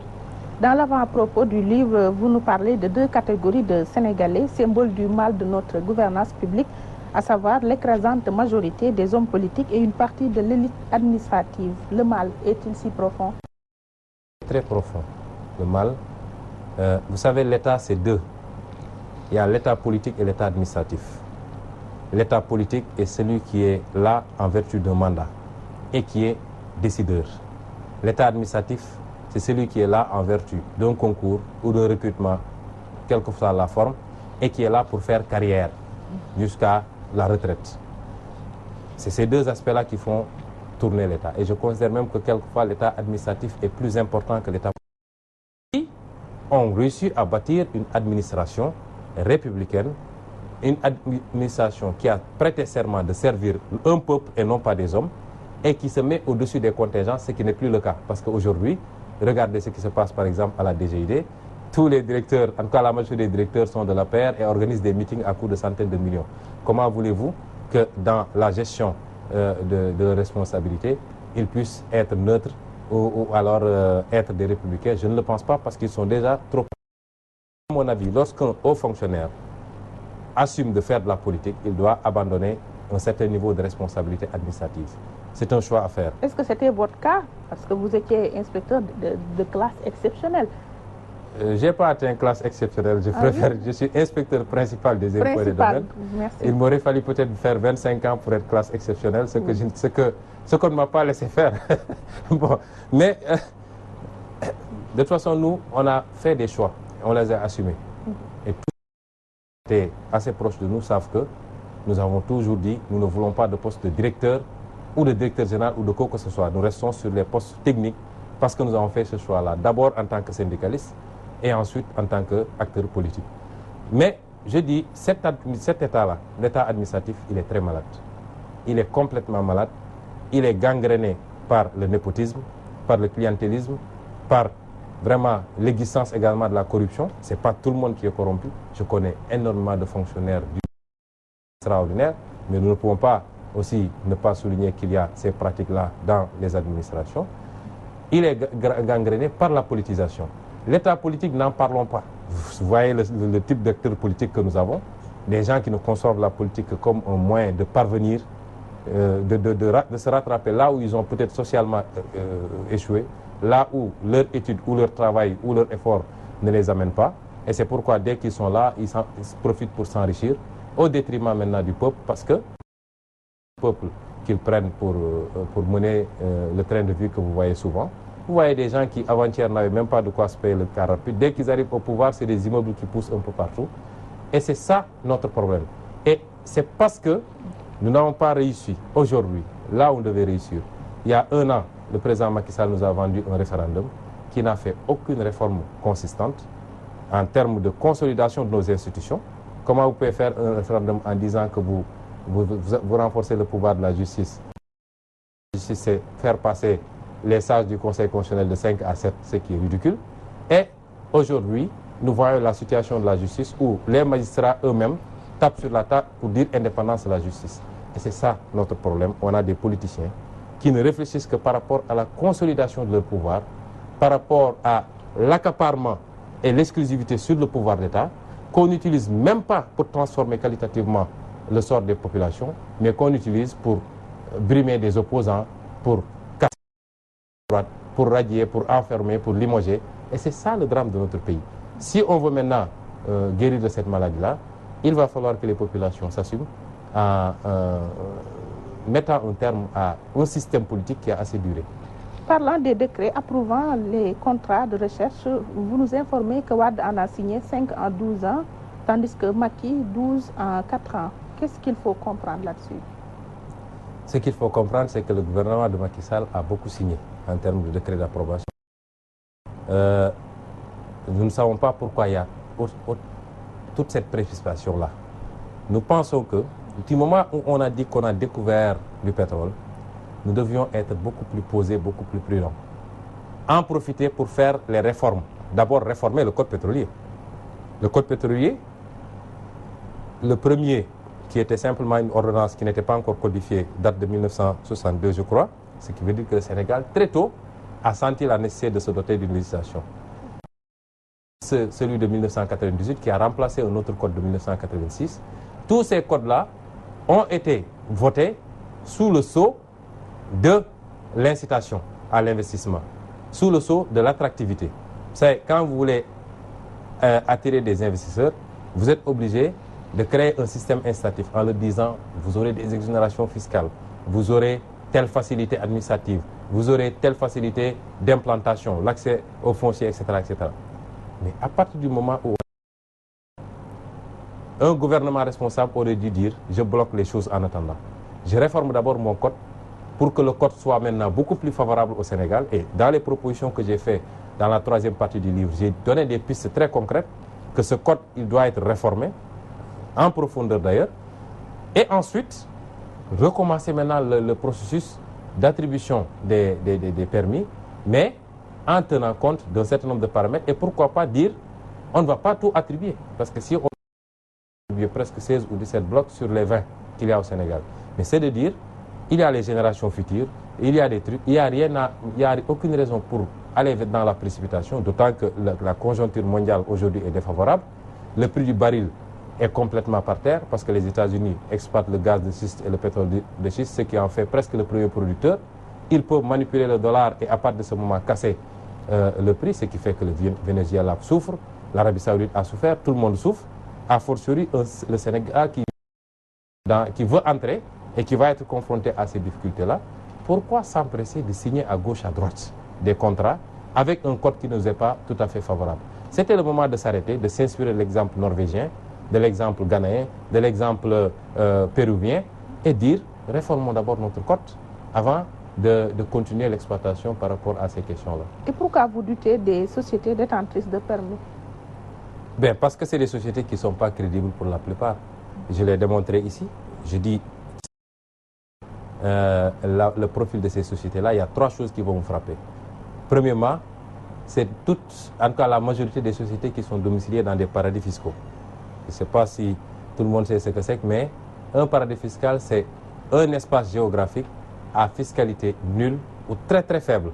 Dans l'avant-propos du livre, vous nous parlez de 2 catégories de Sénégalais, symboles du mal de notre gouvernance publique, à savoir l'écrasante majorité des hommes politiques et une partie de l'élite administrative. Le mal est-il si profond? Très profond. Le mal, vous savez, l'État, c'est 2. Il y a l'État politique et l'État administratif. L'État politique est celui qui est là en vertu d'un mandat et qui est décideur. L'État administratif, c'est celui qui est là en vertu d'un concours ou d'un recrutement, quelle que soit la forme, et qui est là pour faire carrière jusqu'à la retraite. C'est ces 2 aspects-là qui font tourner l'État. Et je considère même que quelquefois l'État administratif est plus important que l'État politique. Ils ont réussi à bâtir une administration républicaine, une administration qui a prêté serment de servir un peuple et non pas des hommes, et qui se met au-dessus des contingents, ce qui n'est plus le cas. Parce qu'aujourd'hui, regardez ce qui se passe par exemple à la DGID. Tous les directeurs, en tout cas la majorité des directeurs sont de la paire et organisent des meetings à coût de centaines de millions. Comment voulez-vous que dans la gestion de responsabilité, ils puissent être neutres ou alors être des républicains? Je ne le pense pas parce qu'ils sont déjà trop... À mon avis, lorsqu'un haut fonctionnaire assume de faire de la politique, il doit abandonner un certain niveau de responsabilité administrative. C'est un choix à faire. Est-ce que c'était votre cas? Parce que vous étiez inspecteur de classe exceptionnelle. Je n'ai pas atteint classe exceptionnelle, je suis inspecteur principal des impôts et des domaines. Merci. Il m'aurait fallu peut-être faire 25 ans pour être classe exceptionnelle, ce qu'on ne m'a pas laissé faire. Bon, mais de toute façon, nous, on a fait des choix, on les a assumés. Et tous ceux qui étaient assez proches de nous savent que nous avons toujours dit, nous ne voulons pas de poste de directeur ou de directeur général ou de quoi que ce soit. Nous restons sur les postes techniques parce que nous avons fait ce choix-là, d'abord en tant que syndicaliste et ensuite en tant qu'acteur politique. Mais je dis, cet État-là, l'État administratif, il est très malade. Il est complètement malade. Il est gangréné par le népotisme, par le clientélisme, par vraiment l'existence également de la corruption. Ce n'est pas tout le monde qui est corrompu. Je connais énormément de fonctionnaires extraordinaires, mais nous ne pouvons pas aussi ne pas souligner qu'il y a ces pratiques-là dans les administrations. Il est gangréné par la politisation. L'État politique, n'en parlons pas. Vous voyez le type d'acteurs politiques que nous avons, des gens qui ne conçoivent la politique comme un moyen de parvenir, de se rattraper là où ils ont peut-être socialement échoué, là où leur étude ou leur travail ou leur effort ne les amène pas. Et c'est pourquoi dès qu'ils sont là, ils profitent pour s'enrichir, au détriment maintenant du peuple, parce que le peuple qu'ils prennent pour mener le train de vie que vous voyez souvent. Vous voyez des gens qui avant-hier n'avaient même pas de quoi se payer le car rapide. Dès qu'ils arrivent au pouvoir, c'est des immeubles qui poussent un peu partout. Et c'est ça notre problème. Et c'est parce que nous n'avons pas réussi aujourd'hui, là où on devait réussir. Il y a un an, le président Macky Sall nous a vendu un référendum qui n'a fait aucune réforme consistante en termes de consolidation de nos institutions. Comment vous pouvez faire un référendum en disant que vous renforcez le pouvoir de la justice? La justice, c'est faire passer les sages du Conseil constitutionnel de 5 à 7, ce qui est ridicule. Et aujourd'hui, nous voyons la situation de la justice où les magistrats eux-mêmes tapent sur la table pour dire indépendance de la justice. Et c'est ça notre problème. On a des politiciens qui ne réfléchissent que par rapport à la consolidation de leur pouvoir, par rapport à l'accaparement et l'exclusivité sur le pouvoir d'État, qu'on n'utilise même pas pour transformer qualitativement le sort des populations, mais qu'on utilise pour brimer des opposants, pour casser, pour radier, pour enfermer, pour limoger. Et c'est ça le drame de notre pays. Si on veut maintenant guérir de cette maladie-là, il va falloir que les populations s'assument en mettant un terme à un système politique qui a assez duré. Parlant des décrets approuvant les contrats de recherche, vous nous informez que Wade en a signé 5 en 12 ans, tandis que Macky 12 en 4 ans. Qu'est-ce qu'il faut comprendre là-dessus? Ce qu'il faut comprendre, c'est que le gouvernement de Macky Sall a beaucoup signé en termes de décrets d'approbation. Nous ne savons pas pourquoi il y a toute cette précipitation-là. Nous pensons que, du moment où on a dit qu'on a découvert du pétrole, nous devions être beaucoup plus posés, beaucoup plus prudents. En profiter pour faire les réformes. D'abord, réformer le code pétrolier. Le code pétrolier, le premier, qui était simplement une ordonnance qui n'était pas encore codifiée, date de 1962, je crois, ce qui veut dire que le Sénégal, très tôt, a senti la nécessité de se doter d'une législation. Celui de 1998, qui a remplacé un autre code de 1986, tous ces codes-là ont été votés sous le sceau de l'incitation à l'investissement, sous le sceau de l'attractivité. C'est quand vous voulez attirer des investisseurs, vous êtes obligé de créer un système incitatif en leur disant vous aurez des exonérations fiscales, vous aurez telle facilité administrative, vous aurez telle facilité d'implantation, l'accès aux fonciers, etc., etc. Mais à partir du moment où un gouvernement responsable aurait dû dire je bloque les choses en attendant. Je réforme d'abord mon code pour que le code soit maintenant beaucoup plus favorable au Sénégal. Et dans les propositions que j'ai faites dans la troisième partie du livre, j'ai donné des pistes très concrètes que ce code il doit être réformé, en profondeur d'ailleurs, et ensuite recommencer maintenant le processus d'attribution des permis, mais en tenant compte d'un certain nombre de paramètres, et pourquoi pas dire on ne va pas tout attribuer, parce que si on attribue presque 16 ou 17 blocs sur les 20 qu'il y a au Sénégal, mais c'est de dire il y a les générations futures, il y a des trucs, il n'y a aucune raison pour aller dans la précipitation, d'autant que la conjoncture mondiale aujourd'hui est défavorable. Le prix du baril est complètement par terre parce que les États-Unis exploitent le gaz de schiste et le pétrole de schiste, ce qui en fait presque le premier producteur. Ils peuvent manipuler le dollar et à partir de ce moment casser le prix, ce qui fait que le Venezuela souffre, l'Arabie Saoudite a souffert, tout le monde souffre, a fortiori le Sénégal qui veut entrer et qui va être confronté à ces difficultés-là. Pourquoi s'empresser de signer à gauche, à droite des contrats avec un code qui ne nous est pas tout à fait favorable? C'était le moment de s'arrêter, de s'inspirer de l'exemple norvégien, de l'exemple ghanéen, de l'exemple péruvien et dire réformons d'abord notre code avant de continuer l'exploitation par rapport à ces questions-là. Et pourquoi vous doutez des sociétés détentrices de permis? Bien, parce que c'est des sociétés qui ne sont pas crédibles pour la plupart. Je l'ai démontré ici. Je dis, le profil de ces sociétés-là, il y a 3 choses qui vont vous frapper. Premièrement, c'est toutes, en tout cas la majorité des sociétés qui sont domiciliées dans des paradis fiscaux. Je ne sais pas si tout le monde sait ce que c'est, mais un paradis fiscal, c'est un espace géographique à fiscalité nulle ou très très faible.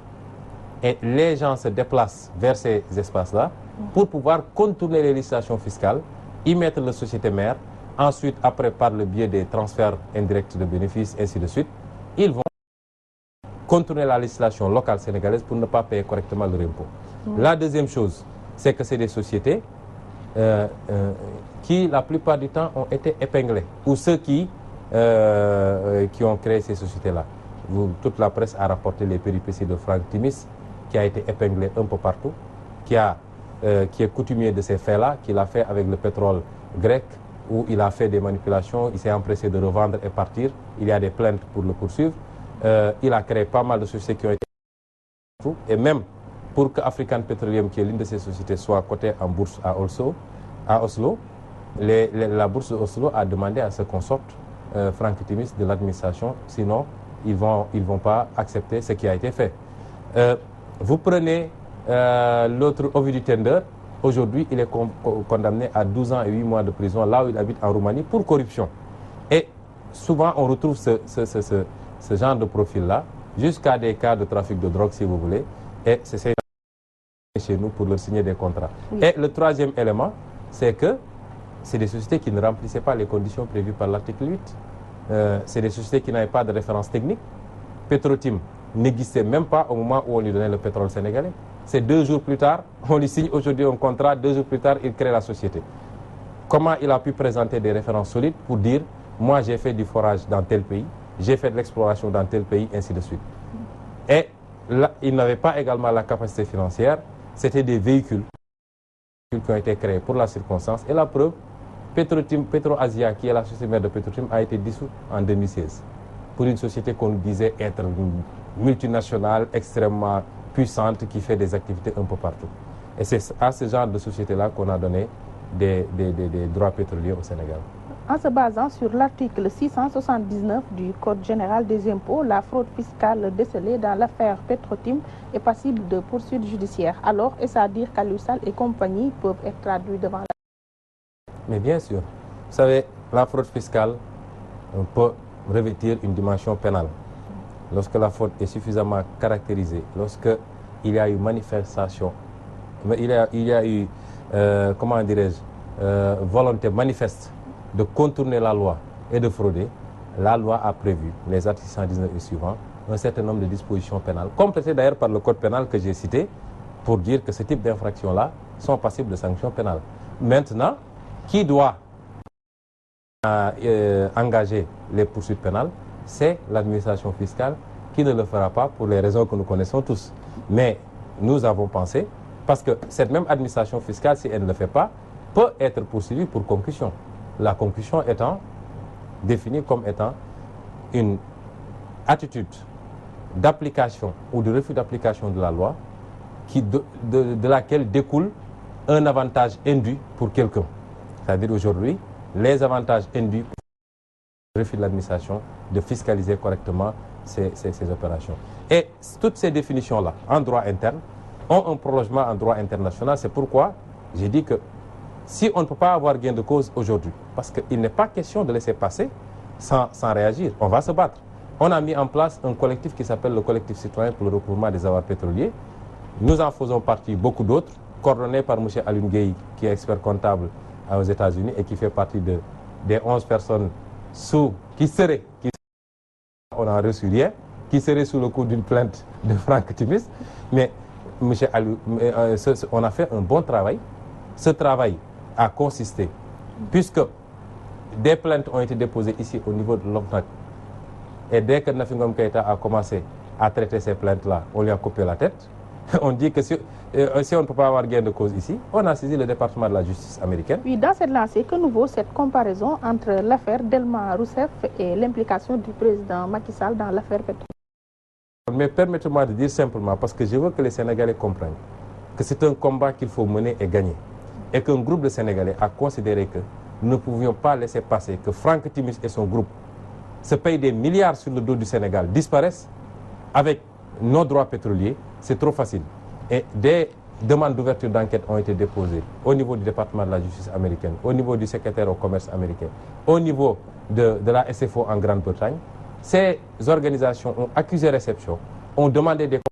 Et les gens se déplacent vers ces espaces-là pour pouvoir contourner les législations fiscales, y mettre la société mère, ensuite, après, par le biais des transferts indirects de bénéfices, ainsi de suite, ils vont contourner la législation locale sénégalaise pour ne pas payer correctement leur impôt. La deuxième chose, c'est que c'est des sociétés qui, la plupart du temps, ont été épinglées, ou ceux qui ont créé ces sociétés-là. Toute la presse a rapporté les péripéties de Franck Timis, qui a été épinglé un peu partout, qui est coutumier de ces faits-là, qui l'a fait avec le pétrole grec, où il a fait des manipulations, il s'est empressé de revendre et partir. Il y a des plaintes pour le poursuivre. Il a créé pas mal de sociétés qui ont été... Et même pour que African Petroleum, qui est l'une de ces sociétés, soit cotée en bourse à Oslo, la bourse de Oslo a demandé à ce qu'on sorte Franck Timis de l'administration, sinon ils vont pas accepter ce qui a été fait. Vous prenez l'autre Ovidiu Tender, aujourd'hui il est condamné à 12 ans et 8 mois de prison là où il habite en Roumanie pour corruption. Et souvent on retrouve ce genre de profil-là, jusqu'à des cas de trafic de drogue si vous voulez, et c'est chez nous pour leur signer des contrats. Oui. Et le troisième élément, c'est que c'est des sociétés qui ne remplissaient pas les conditions prévues par l'article 8. C'est des sociétés qui n'avaient pas de référence technique. Petrotim n'existait même pas au moment où on lui donnait le pétrole sénégalais. C'est 2 jours plus tard, on lui signe aujourd'hui un contrat, 2 jours plus tard, il crée la société. Comment il a pu présenter des références solides pour dire, moi j'ai fait du forage dans tel pays, j'ai fait de l'exploration dans tel pays, ainsi de suite. Et là, il n'avait pas également la capacité financière, c'était des véhicules qui ont été créés pour la circonstance. Et la preuve, PetroAsia, qui est la société mère de Petrotim, a été dissoute en 2016 pour une société qu'on disait être multinationale, extrêmement puissante, qui fait des activités un peu partout. Et c'est à ce genre de société-là qu'on a donné des droits pétroliers au Sénégal. En se basant sur l'article 679 du Code général des impôts, la fraude fiscale décelée dans l'affaire Petrotim est passible de poursuites judiciaires. Alors, est-ce à dire qu'Aliou Sall et compagnie peuvent être traduits devant la... Mais bien sûr. Vous savez, la fraude fiscale peut revêtir une dimension pénale. Lorsque la fraude est suffisamment caractérisée, lorsque il y a eu manifestation, il y a eu, comment dirais-je, volonté manifeste de contourner la loi et de frauder, la loi a prévu, les articles 119 et suivants, un certain nombre de dispositions pénales, complétées d'ailleurs par le code pénal que j'ai cité, pour dire que ce type d'infractions-là sont passibles de sanctions pénales. Maintenant, qui doit engager les poursuites pénales? C'est l'administration fiscale qui ne le fera pas pour les raisons que nous connaissons tous. Mais nous avons pensé, parce que cette même administration fiscale, si elle ne le fait pas, peut être poursuivie pour concussion. La concussion étant définie comme étant une attitude d'application ou de refus d'application de la loi de laquelle découle un avantage indu pour quelqu'un. C'est-à-dire aujourd'hui, les avantages induits pour le refus de l'administration de fiscaliser correctement ces opérations. Et toutes ces définitions-là, en droit interne, ont un prolongement en droit international. C'est pourquoi j'ai dit que si on ne peut pas avoir gain de cause aujourd'hui, parce qu'il n'est pas question de laisser passer sans réagir, on va se battre. On a mis en place un collectif qui s'appelle le collectif citoyen pour le recouvrement des avoirs pétroliers. Nous en faisons partie beaucoup d'autres, coordonnés par M. Alioune Gueye, qui est expert comptable aux États-Unis et qui fait partie des 11 personnes on n'a reçu rien, qui seraient sous le coup d'une plainte de Franck Timis. Mais M. Alioune, on a fait un bon travail. Ce travail a consisté, puisque des plaintes ont été déposées ici au niveau de l'OFNAC, et dès que Nafi Ngom Keïta a commencé à traiter ces plaintes-là, on lui a coupé la tête. On dit que si on ne peut pas avoir gain de cause ici, on a saisi le département de la justice américaine. Oui, dans cette lancée, que nous vaut cette comparaison entre l'affaire Delma Rousseff et l'implication du président Macky Sall dans l'affaire pétrolière? Mais permettez-moi de dire simplement, parce que je veux que les Sénégalais comprennent, que c'est un combat qu'il faut mener et gagner. et qu'un groupe de Sénégalais a considéré que nous ne pouvions pas laisser passer que Franck Timis et son groupe se payent des milliards sur le dos du Sénégal, disparaissent avec nos droits pétroliers, c'est trop facile. Et des demandes d'ouverture d'enquête ont été déposées au niveau du département de la justice américaine, au niveau du secrétaire au commerce américain, au niveau de la SFO en Grande-Bretagne. Ces organisations ont accusé réception, ont demandé des comptes,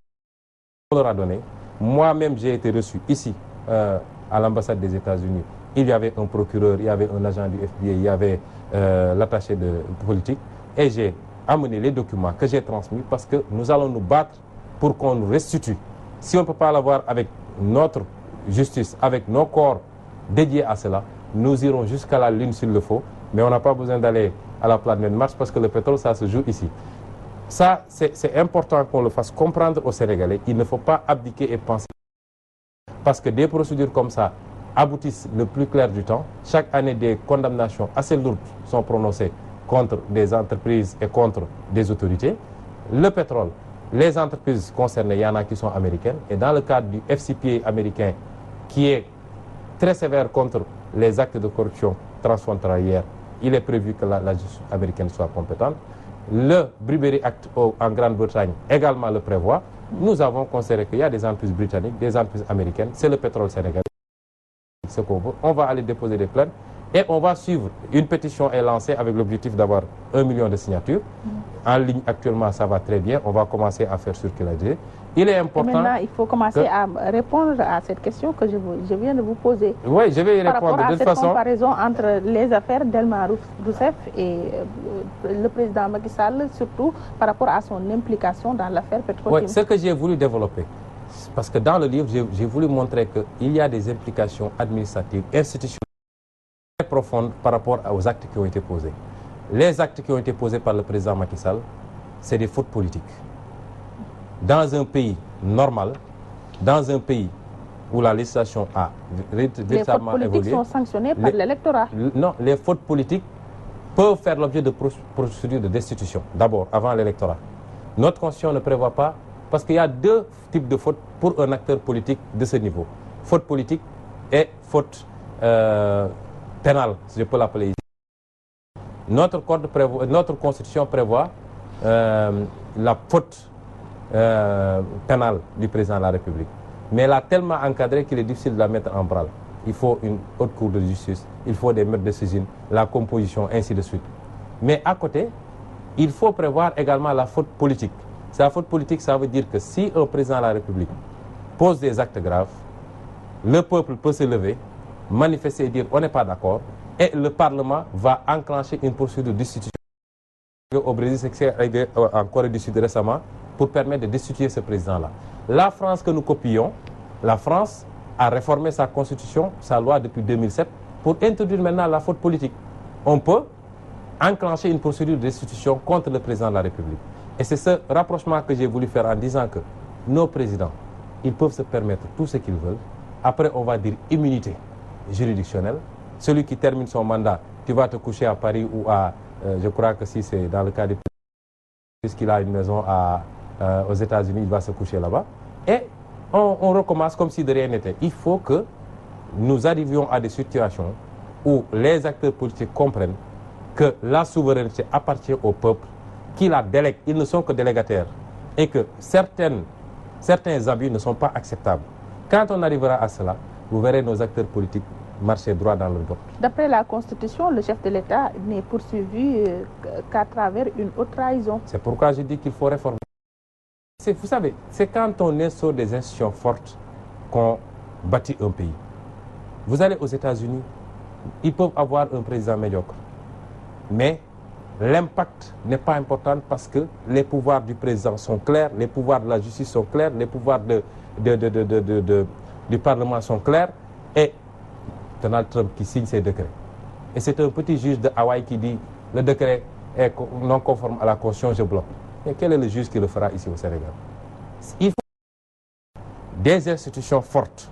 on leur a donné. Moi-même, j'ai été reçu ici, à l'ambassade des États-Unis. Il y avait un procureur, il y avait un agent du FBI, il y avait l'attaché de politique. Et j'ai amené les documents que j'ai transmis parce que nous allons nous battre pour qu'on nous restitue. Si on ne peut pas l'avoir avec notre justice, avec nos corps dédiés à cela, nous irons jusqu'à la Lune s'il le faut, mais on n'a pas besoin d'aller à la planète Mars parce que le pétrole, ça se joue ici. Ça, c'est important qu'on le fasse comprendre aux Sénégalais. Il ne faut pas abdiquer et penser. Parce que des procédures comme ça aboutissent le plus clair du temps. Chaque année, des condamnations assez lourdes sont prononcées contre des entreprises et contre des autorités. Le pétrole, les entreprises concernées, il y en a qui sont américaines. Et dans le cadre du FCPA américain, qui est très sévère contre les actes de corruption transfrontalière, il est prévu que la justice américaine soit compétente. Le Bribery Act en Grande-Bretagne également le prévoit. Nous avons considéré qu'il y a des entreprises britanniques, des entreprises américaines, c'est le pétrole sénégalais. Ce qu'on veut. On va aller déposer des plaintes et on va suivre. Une pétition est lancée avec l'objectif d'avoir 1 million de signatures. En ligne actuellement, ça va très bien. On va commencer à faire circuler. Il est important. Et maintenant, il faut commencer à répondre à cette question que je viens de vous poser. Oui, je vais y répondre. Par rapport de à toute cette façon, comparaison entre les affaires d'Elma Rousseff et le président Macky Sall, surtout par rapport à son implication dans l'affaire Petrotim. Oui, ce que j'ai voulu développer, parce que dans le livre, j'ai voulu montrer qu'il y a des implications administratives, institutionnelles très profondes par rapport aux actes qui ont été posés. Les actes qui ont été posés par le président Macky Sall, c'est des fautes politiques. Dans un pays normal, dans un pays où la législation a véritablement évolué... Les fautes politiques sont sanctionnées par l'électorat. Non, les fautes politiques peuvent faire l'objet de procédures de destitution, d'abord, avant l'électorat. Notre constitution ne prévoit pas, parce qu'il y a deux types de fautes pour un acteur politique de ce niveau. Faute politique et faute pénale, si je peux l'appeler ici. Notre constitution prévoit la faute pénale du président de la République. Mais elle a tellement encadré qu'il est difficile de la mettre en branle. Il faut une haute cour de justice, il faut des maîtres de saisine, la composition, ainsi de suite. Mais à côté, il faut prévoir également la faute politique. La faute politique, ça veut dire que si un président de la République pose des actes graves, le peuple peut se lever, manifester et dire on n'est pas d'accord, et le Parlement va enclencher une procédure de destitution. Au Brésil, c'est ce qui est arrivé en Corée du Sud récemment, pour permettre de destituer ce président-là. La France que nous copions, la France a réformé sa constitution, sa loi depuis 2007, pour introduire maintenant la faute politique. On peut enclencher une procédure de destitution contre le président de la République. Et c'est ce rapprochement que j'ai voulu faire en disant que nos présidents, ils peuvent se permettre tout ce qu'ils veulent. Après, on va dire immunité juridictionnelle. Celui qui termine son mandat, tu vas te coucher à Paris ou à, je crois que si c'est dans le cas du puisqu'il a une maison aux États-Unis, il va se coucher là-bas. Et on recommence comme si de rien n'était. Il faut que nous arrivions à des situations où les acteurs politiques comprennent que la souveraineté appartient au peuple, qui la délègue. Ils ne sont que délégataires. Et que certains abus ne sont pas acceptables. Quand on arrivera à cela, vous verrez nos acteurs politiques marcher droit dans le dos. D'après la Constitution, le chef de l'État n'est poursuivi qu'à travers une haute trahison. C'est pourquoi je dis qu'il faut réformer. Vous savez, c'est quand on instaure des institutions fortes qu'on bâtit un pays. Vous allez aux États-Unis, ils peuvent avoir un président médiocre. Mais l'impact n'est pas important parce que les pouvoirs du président sont clairs, les pouvoirs de la justice sont clairs, les pouvoirs du Parlement sont clairs. Et Donald Trump qui signe ces décrets. Et c'est un petit juge de Hawaï qui dit le décret est non conforme à la Constitution, je bloque. Et quel est le juge qui le fera ici au Sénégal? Il faut des institutions fortes,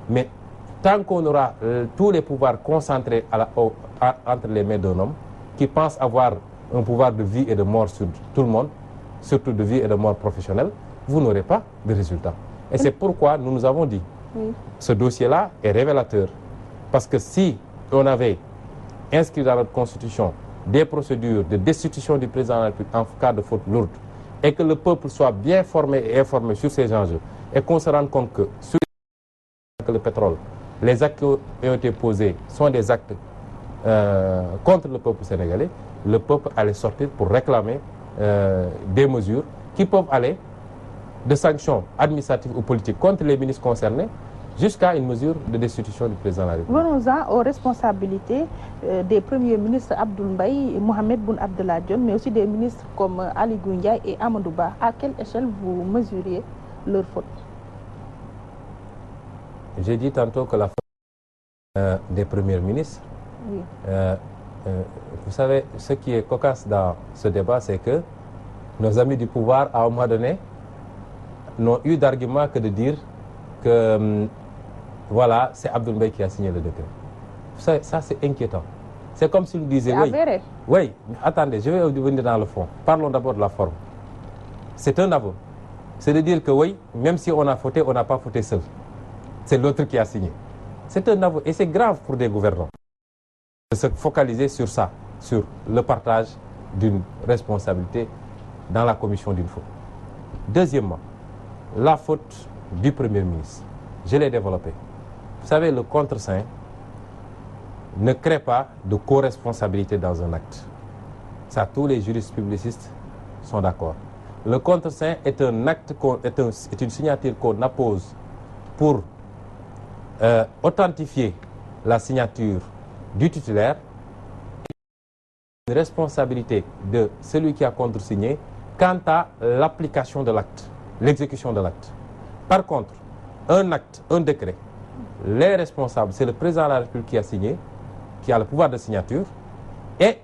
mais tant qu'on aura tous les pouvoirs concentrés entre les mains d'un homme qui pense avoir un pouvoir de vie et de mort sur tout le monde, surtout de vie et de mort professionnelle, vous n'aurez pas de résultat. Et c'est pourquoi nous avons dit, ce dossier-là est révélateur Parce que si on avait inscrit dans notre constitution des procédures de destitution du président de la République en cas de faute lourde, et que le peuple soit bien formé et informé sur ces enjeux, et qu'on se rende compte que sur le pétrole, les actes qui ont été posés sont des actes contre le peuple sénégalais, le peuple allait sortir pour réclamer des mesures qui peuvent aller de sanctions administratives ou politiques contre les ministres concernés jusqu'à une mesure de destitution du président de la République. Venons-en aux responsabilités des premiers ministres Abdoul Mbaye et Mohamed Boun Abdallah Dionne, mais aussi des ministres comme Ali Ngouille Ndiaye et Amadou Ba. À quelle échelle vous mesuriez leur faute? J'ai dit tantôt que la faute des premiers ministres, oui. Vous savez, ce qui est cocasse dans ce débat, c'est que nos amis du pouvoir, à un moment donné, n'ont eu d'argument que de dire que voilà, c'est Abdoul Mbaye qui a signé le décret. Ça c'est inquiétant. C'est comme s'il nous disait, oui, attendez, je vais venir dans le fond. Parlons d'abord de la forme. C'est un aveu. C'est de dire que oui, même si on a fauté, on n'a pas fauté seul. C'est l'autre qui a signé. C'est un aveu. Et c'est grave pour des gouvernants de se focaliser sur ça, sur le partage d'une responsabilité dans la commission d'une faute. Deuxièmement, la faute du Premier ministre. Je l'ai développé. Vous savez, le contre-saint ne crée pas de co-responsabilité dans un acte. Ça, tous les juristes publicistes sont d'accord. Le contre-saint est un acte, est une signature qu'on appose pour authentifier la signature du titulaire, une responsabilité de celui qui a contresigné quant à l'application de l'acte, l'exécution de l'acte. Par contre, un acte, un décret, les responsables, c'est le président de la République qui a signé, qui a le pouvoir de signature, et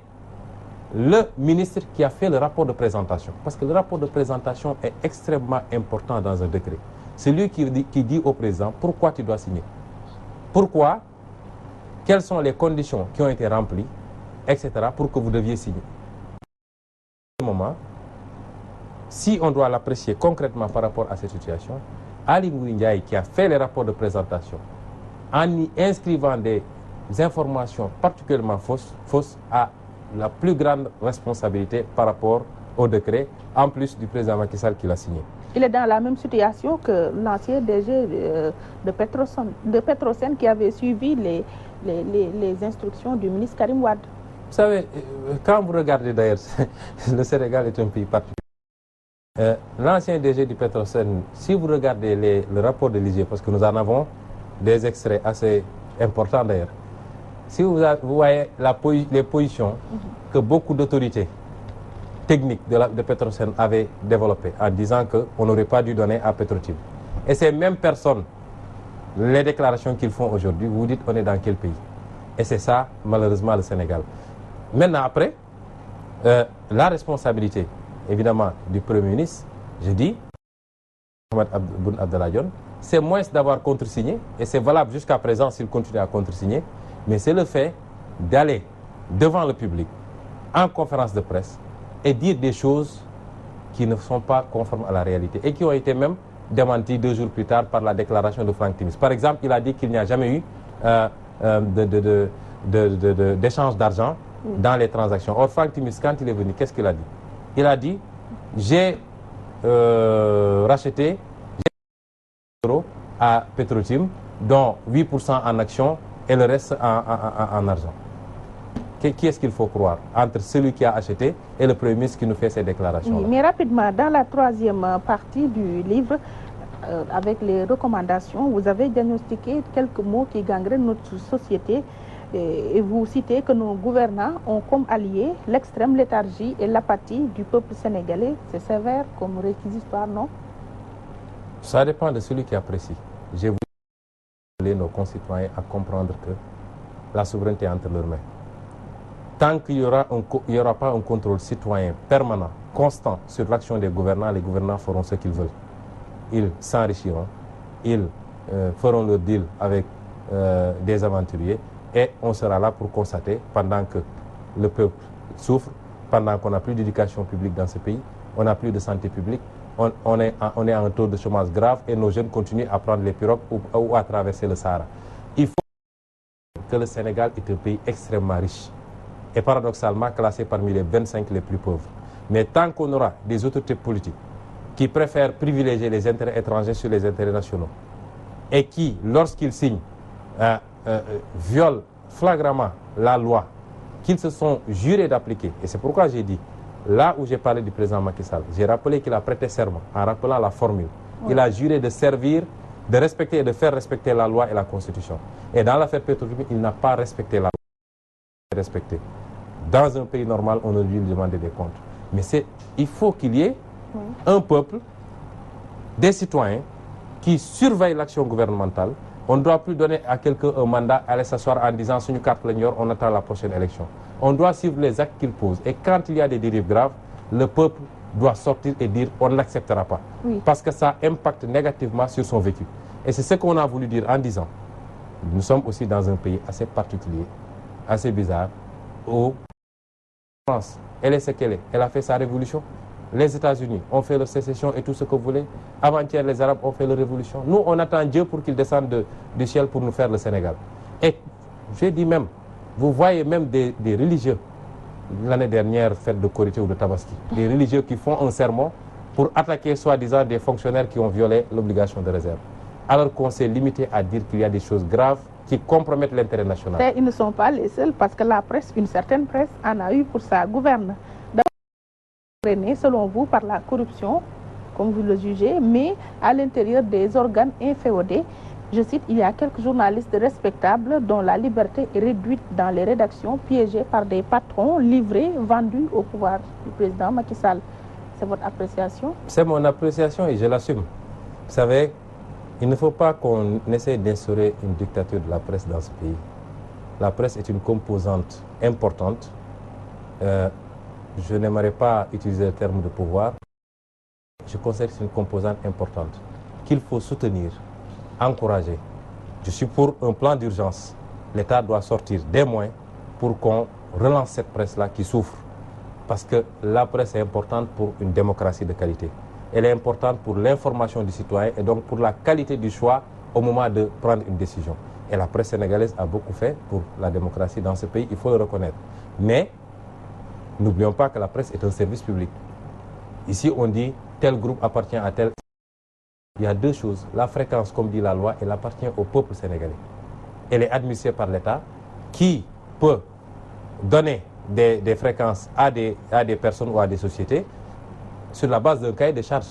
le ministre qui a fait le rapport de présentation. Parce que le rapport de présentation est extrêmement important dans un décret. C'est lui qui dit au président pourquoi tu dois signer. Pourquoi, quelles sont les conditions qui ont été remplies, etc., pour que vous deviez signer. À ce moment, si on doit l'apprécier concrètement par rapport à cette situation, Ali Ngouille Ndiaye, qui a fait les rapports de présentation, en y inscrivant des informations particulièrement fausses, a la plus grande responsabilité par rapport au décret, en plus du président Macky Sall qui l'a signé. Il est dans la même situation que l'ancien DG de Petrosen qui avait suivi les instructions du ministre Karim Wade. Vous savez, quand vous regardez d'ailleurs, le Sénégal est un pays particulier. L'ancien DG du Petrosen, si vous regardez le rapport de l'IGE, parce que nous en avons des extraits assez importants d'ailleurs, si vous voyez les positions que beaucoup d'autorités techniques de Petrosen avaient développées en disant qu'on n'aurait pas dû donner à Petrotim. Et ces mêmes personnes, les déclarations qu'ils font aujourd'hui, vous dites on est dans quel pays? Et c'est ça, malheureusement, le Sénégal. Maintenant, après, la responsabilité, évidemment, du Premier ministre, je dis, Mohamed Boun Abdallah Dionne, c'est moins d'avoir contresigné, et c'est valable jusqu'à présent s'il continue à contresigner, mais c'est le fait d'aller devant le public, en conférence de presse, et dire des choses qui ne sont pas conformes à la réalité, et qui ont été même démenties 2 jours plus tard par la déclaration de Franck Timis. Par exemple, il a dit qu'il n'y a jamais eu d'échange d'argent dans les transactions. Or, Franck Timis, quand il est venu, qu'est-ce qu'il a dit? Il a dit, j'ai racheté euros à Petrotim, dont 8% en actions et le reste en argent. Qui est-ce qu'il faut croire entre celui qui a acheté et le Premier ministre qui nous fait ces déclarations-là? Oui, mais rapidement, dans la 3e partie du livre, avec les recommandations, vous avez diagnostiqué quelques mots qui gangrènent notre société. Et vous citez que nos gouvernants ont comme alliés l'extrême léthargie et l'apathie du peuple sénégalais. C'est sévère comme réquisitoire, non? Ça dépend de celui qui apprécie. J'ai voulu nos concitoyens à comprendre que la souveraineté est entre leurs mains. Tant qu'il n'y aura pas un contrôle citoyen permanent, constant sur l'action des gouvernants, les gouvernants feront ce qu'ils veulent. Ils s'enrichiront, ils feront leur deal avec des aventuriers, et on sera là pour constater, pendant que le peuple souffre, pendant qu'on n'a plus d'éducation publique dans ce pays, on n'a plus de santé publique, on est à un taux de chômage grave et nos jeunes continuent à prendre les pirogues ou à traverser le Sahara. Il faut que le Sénégal est un pays extrêmement riche et paradoxalement classé parmi les 25 les plus pauvres. Mais tant qu'on aura des autorités politiques qui préfèrent privilégier les intérêts étrangers sur les intérêts nationaux et qui, lorsqu'ils signent, violent flagramment la loi qu'ils se sont jurés d'appliquer, et c'est pourquoi j'ai dit, là où j'ai parlé du président Macky Sall, j'ai rappelé qu'il a prêté serment en rappelant la formule. Oui. Il a juré de servir, de respecter et de faire respecter la loi et la Constitution. Et dans l'affaire Petro-Tim, il n'a pas respecté la loi. Dans un pays normal, on ne lui demande des comptes. Mais il faut qu'il y ait un peuple, des citoyens qui surveillent l'action gouvernementale. On ne doit plus donner à quelqu'un un mandat, aller s'asseoir en disant « carte on attend la prochaine élection ». On doit suivre les actes qu'il pose. Et quand il y a des dérives graves, le peuple doit sortir et dire « on ne l'acceptera pas oui. ». Parce que ça impacte négativement sur son vécu. Et c'est ce qu'on a voulu dire en disant « nous sommes aussi dans un pays assez particulier, assez bizarre, où la France, elle est ce qu'elle est. Elle a fait sa révolution. Les États-Unis ont fait leur sécession et tout ce que vous voulez. Avant-hier, les Arabes ont fait leur révolution. Nous, on attend Dieu pour qu'il descende du ciel pour nous faire le Sénégal. Et j'ai dit même, vous voyez même des religieux, l'année dernière, fête de Korité ou de Tabaski, des religieux qui font un sermon pour attaquer soi-disant des fonctionnaires qui ont violé l'obligation de réserve. Alors qu'on s'est limité à dire qu'il y a des choses graves qui compromettent l'intérêt national. Et ils ne sont pas les seuls parce que la presse, une certaine presse, en a eu pour sa gouverne. Selon vous, par la corruption, comme vous le jugez, mais à l'intérieur des organes inféodés. Je cite, il y a quelques journalistes respectables dont la liberté est réduite dans les rédactions, piégés par des patrons livrés, vendus au pouvoir du président Macky Sall. C'est votre appréciation? C'est mon appréciation et je l'assume. Vous savez, il ne faut pas qu'on essaie d'instaurer une dictature de la presse dans ce pays. La presse est une composante importante. Je n'aimerais pas utiliser le terme de pouvoir. Je considère que c'est une composante importante qu'il faut soutenir, encourager. Je suis pour un plan d'urgence. L'État doit sortir des moyens pour qu'on relance cette presse-là qui souffre. Parce que la presse est importante pour une démocratie de qualité. Elle est importante pour l'information du citoyen et donc pour la qualité du choix au moment de prendre une décision. Et la presse sénégalaise a beaucoup fait pour la démocratie dans ce pays, il faut le reconnaître. Mais n'oublions pas que la presse est un service public. Ici, on dit tel groupe appartient à tel. Il y a deux choses. La fréquence, comme dit la loi, elle appartient au peuple sénégalais. Elle est administrée par l'État qui peut donner des fréquences à des personnes ou à des sociétés sur la base d'un cahier de charges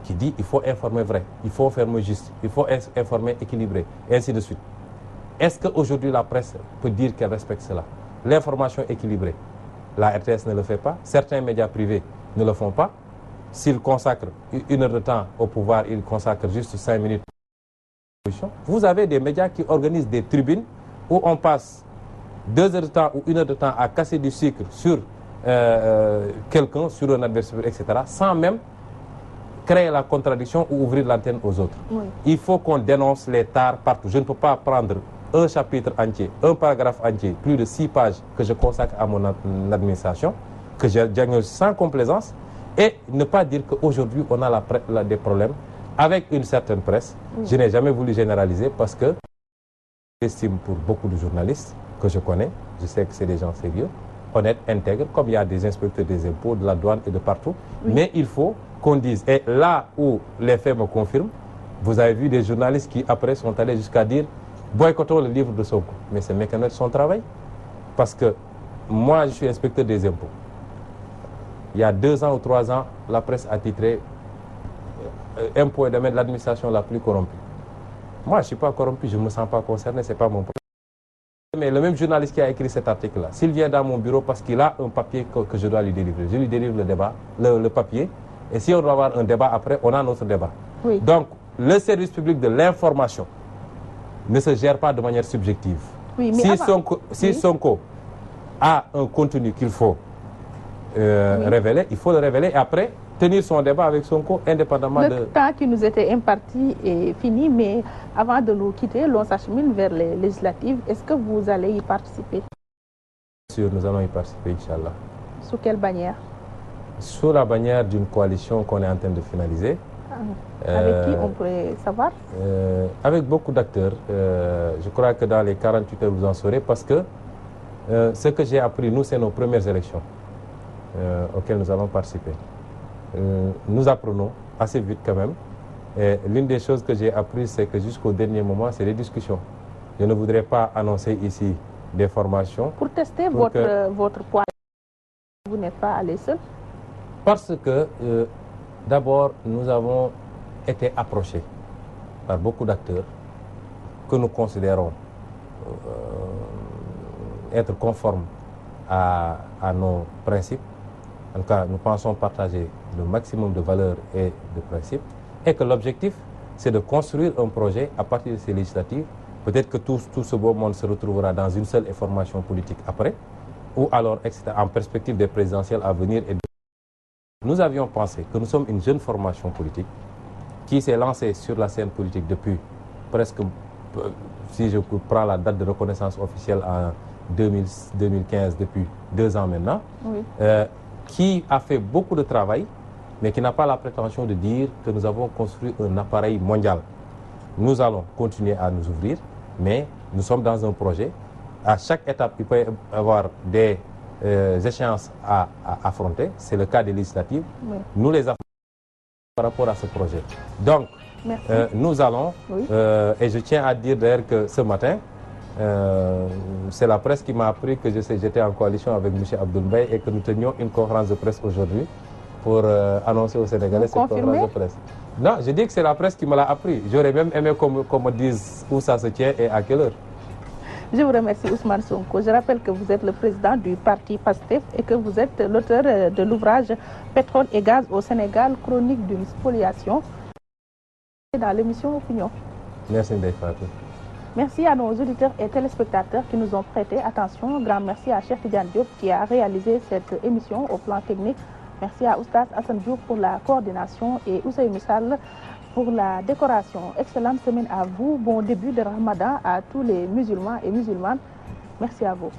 qui dit il faut informer vrai, il faut informer juste, il faut informer équilibré, et ainsi de suite. Est-ce qu'aujourd'hui la presse peut dire qu'elle respecte cela? L'information équilibrée. La RTS ne le fait pas, certains médias privés ne le font pas. S'ils consacrent 1 heure de temps au pouvoir, ils consacrent juste 5 minutes. Vous avez des médias qui organisent des tribunes où on passe 2 heures de temps ou 1 heure de temps à casser du sucre sur quelqu'un, sur un adversaire, etc., sans même créer la contradiction ou ouvrir l'antenne aux autres. Oui. Il faut qu'on dénonce les tares partout. Je ne peux pas prendre un chapitre entier, un paragraphe entier, plus de 6 pages que je consacre à mon administration, que je diagnose sans complaisance, et ne pas dire qu'aujourd'hui on a des problèmes avec une certaine presse. Oui. Je n'ai jamais voulu généraliser parce que j'estime pour beaucoup de journalistes que je connais, je sais que c'est des gens sérieux, honnêtes, intègres, comme il y a des inspecteurs des impôts, de la douane et de partout. Oui. Mais il faut qu'on dise, et là où les faits me confirment, vous avez vu des journalistes qui après sont allés jusqu'à dire boycottons le livre de Sonko. Mais c'est méconnaître son travail. Parce que moi, je suis inspecteur des impôts. Il y a 2 ans ou 3 ans, la presse a titré impôts et domaines de l'administration la plus corrompue. Moi, je ne suis pas corrompu, je ne me sens pas concerné, ce n'est pas mon problème. Mais le même journaliste qui a écrit cet article-là, s'il vient dans mon bureau parce qu'il a un papier que je dois lui délivrer, je lui délivre le débat, le papier, et si on doit avoir un débat après, on a notre débat. Oui. Donc, le service public de l'information ne se gère pas de manière subjective. Oui, mais si Sonko a un contenu qu'il faut révéler, il faut le révéler et après tenir son débat avec Sonko indépendamment de... Le temps qui nous était imparti est fini, mais avant de nous quitter, l'on s'achemine vers les législatives. Est-ce que vous allez y participer? Bien sûr, nous allons y participer, Inch'Allah. Sous quelle bannière? Sous la bannière d'une coalition qu'on est en train de finaliser. Avec qui on pourrait savoir? Avec beaucoup d'acteurs. Je crois que dans les 48 heures, vous en saurez, parce que ce que j'ai appris, nous, c'est nos premières élections auxquelles nous allons participer. Nous apprenons assez vite quand même. Et l'une des choses que j'ai appris, c'est que jusqu'au dernier moment, c'est les discussions. Je ne voudrais pas annoncer ici des formations. Pour tester votre poids, vous n'êtes pas allé seul? Parce que, d'abord, nous avons été approchés par beaucoup d'acteurs que nous considérons être conformes à nos principes. En tout cas, nous pensons partager le maximum de valeurs et de principes. Et que l'objectif, c'est de construire un projet à partir de ces législatives. Peut-être que tout ce beau monde se retrouvera dans une seule formation politique après, ou alors en perspective des présidentielles à venir. Nous avions pensé que nous sommes une jeune formation politique qui s'est lancée sur la scène politique depuis presque, si je prends la date de reconnaissance officielle en 2015, depuis 2 ans maintenant, oui. Qui a fait beaucoup de travail, mais qui n'a pas la prétention de dire que nous avons construit un appareil mondial. Nous allons continuer à nous ouvrir, mais nous sommes dans un projet. À chaque étape, il peut y avoir des échéances à affronter. C'est le cas des législatives. Oui. Nous les affrontons par rapport à ce projet. Donc, nous allons, oui. Et je tiens à dire d'ailleurs que ce matin, c'est la presse qui m'a appris que j'étais en coalition avec M. Abdoul Mbaye et que nous tenions une conférence de presse aujourd'hui pour annoncer aux Sénégalais cette conférence de presse. Non, je dis que c'est la presse qui me l'a appris. J'aurais même aimé qu'on me dise où ça se tient et à quelle heure. Je vous remercie Ousmane Sonko. Je rappelle que vous êtes le président du parti PASTEF et que vous êtes l'auteur de l'ouvrage Pétrole et gaz au Sénégal, chronique d'une spoliation, dans l'émission Opinion. Merci Ndeye Fatou. Merci à nos auditeurs et téléspectateurs qui nous ont prêté attention. Grand merci à Cheikh Tidiane Diop qui a réalisé cette émission au plan technique. Merci à Oustaz Hassan Diouf pour la coordination et Ousseynou Sall pour la décoration. Excellente semaine à vous. Bon début de Ramadan à tous les musulmans et musulmanes. Merci à vous.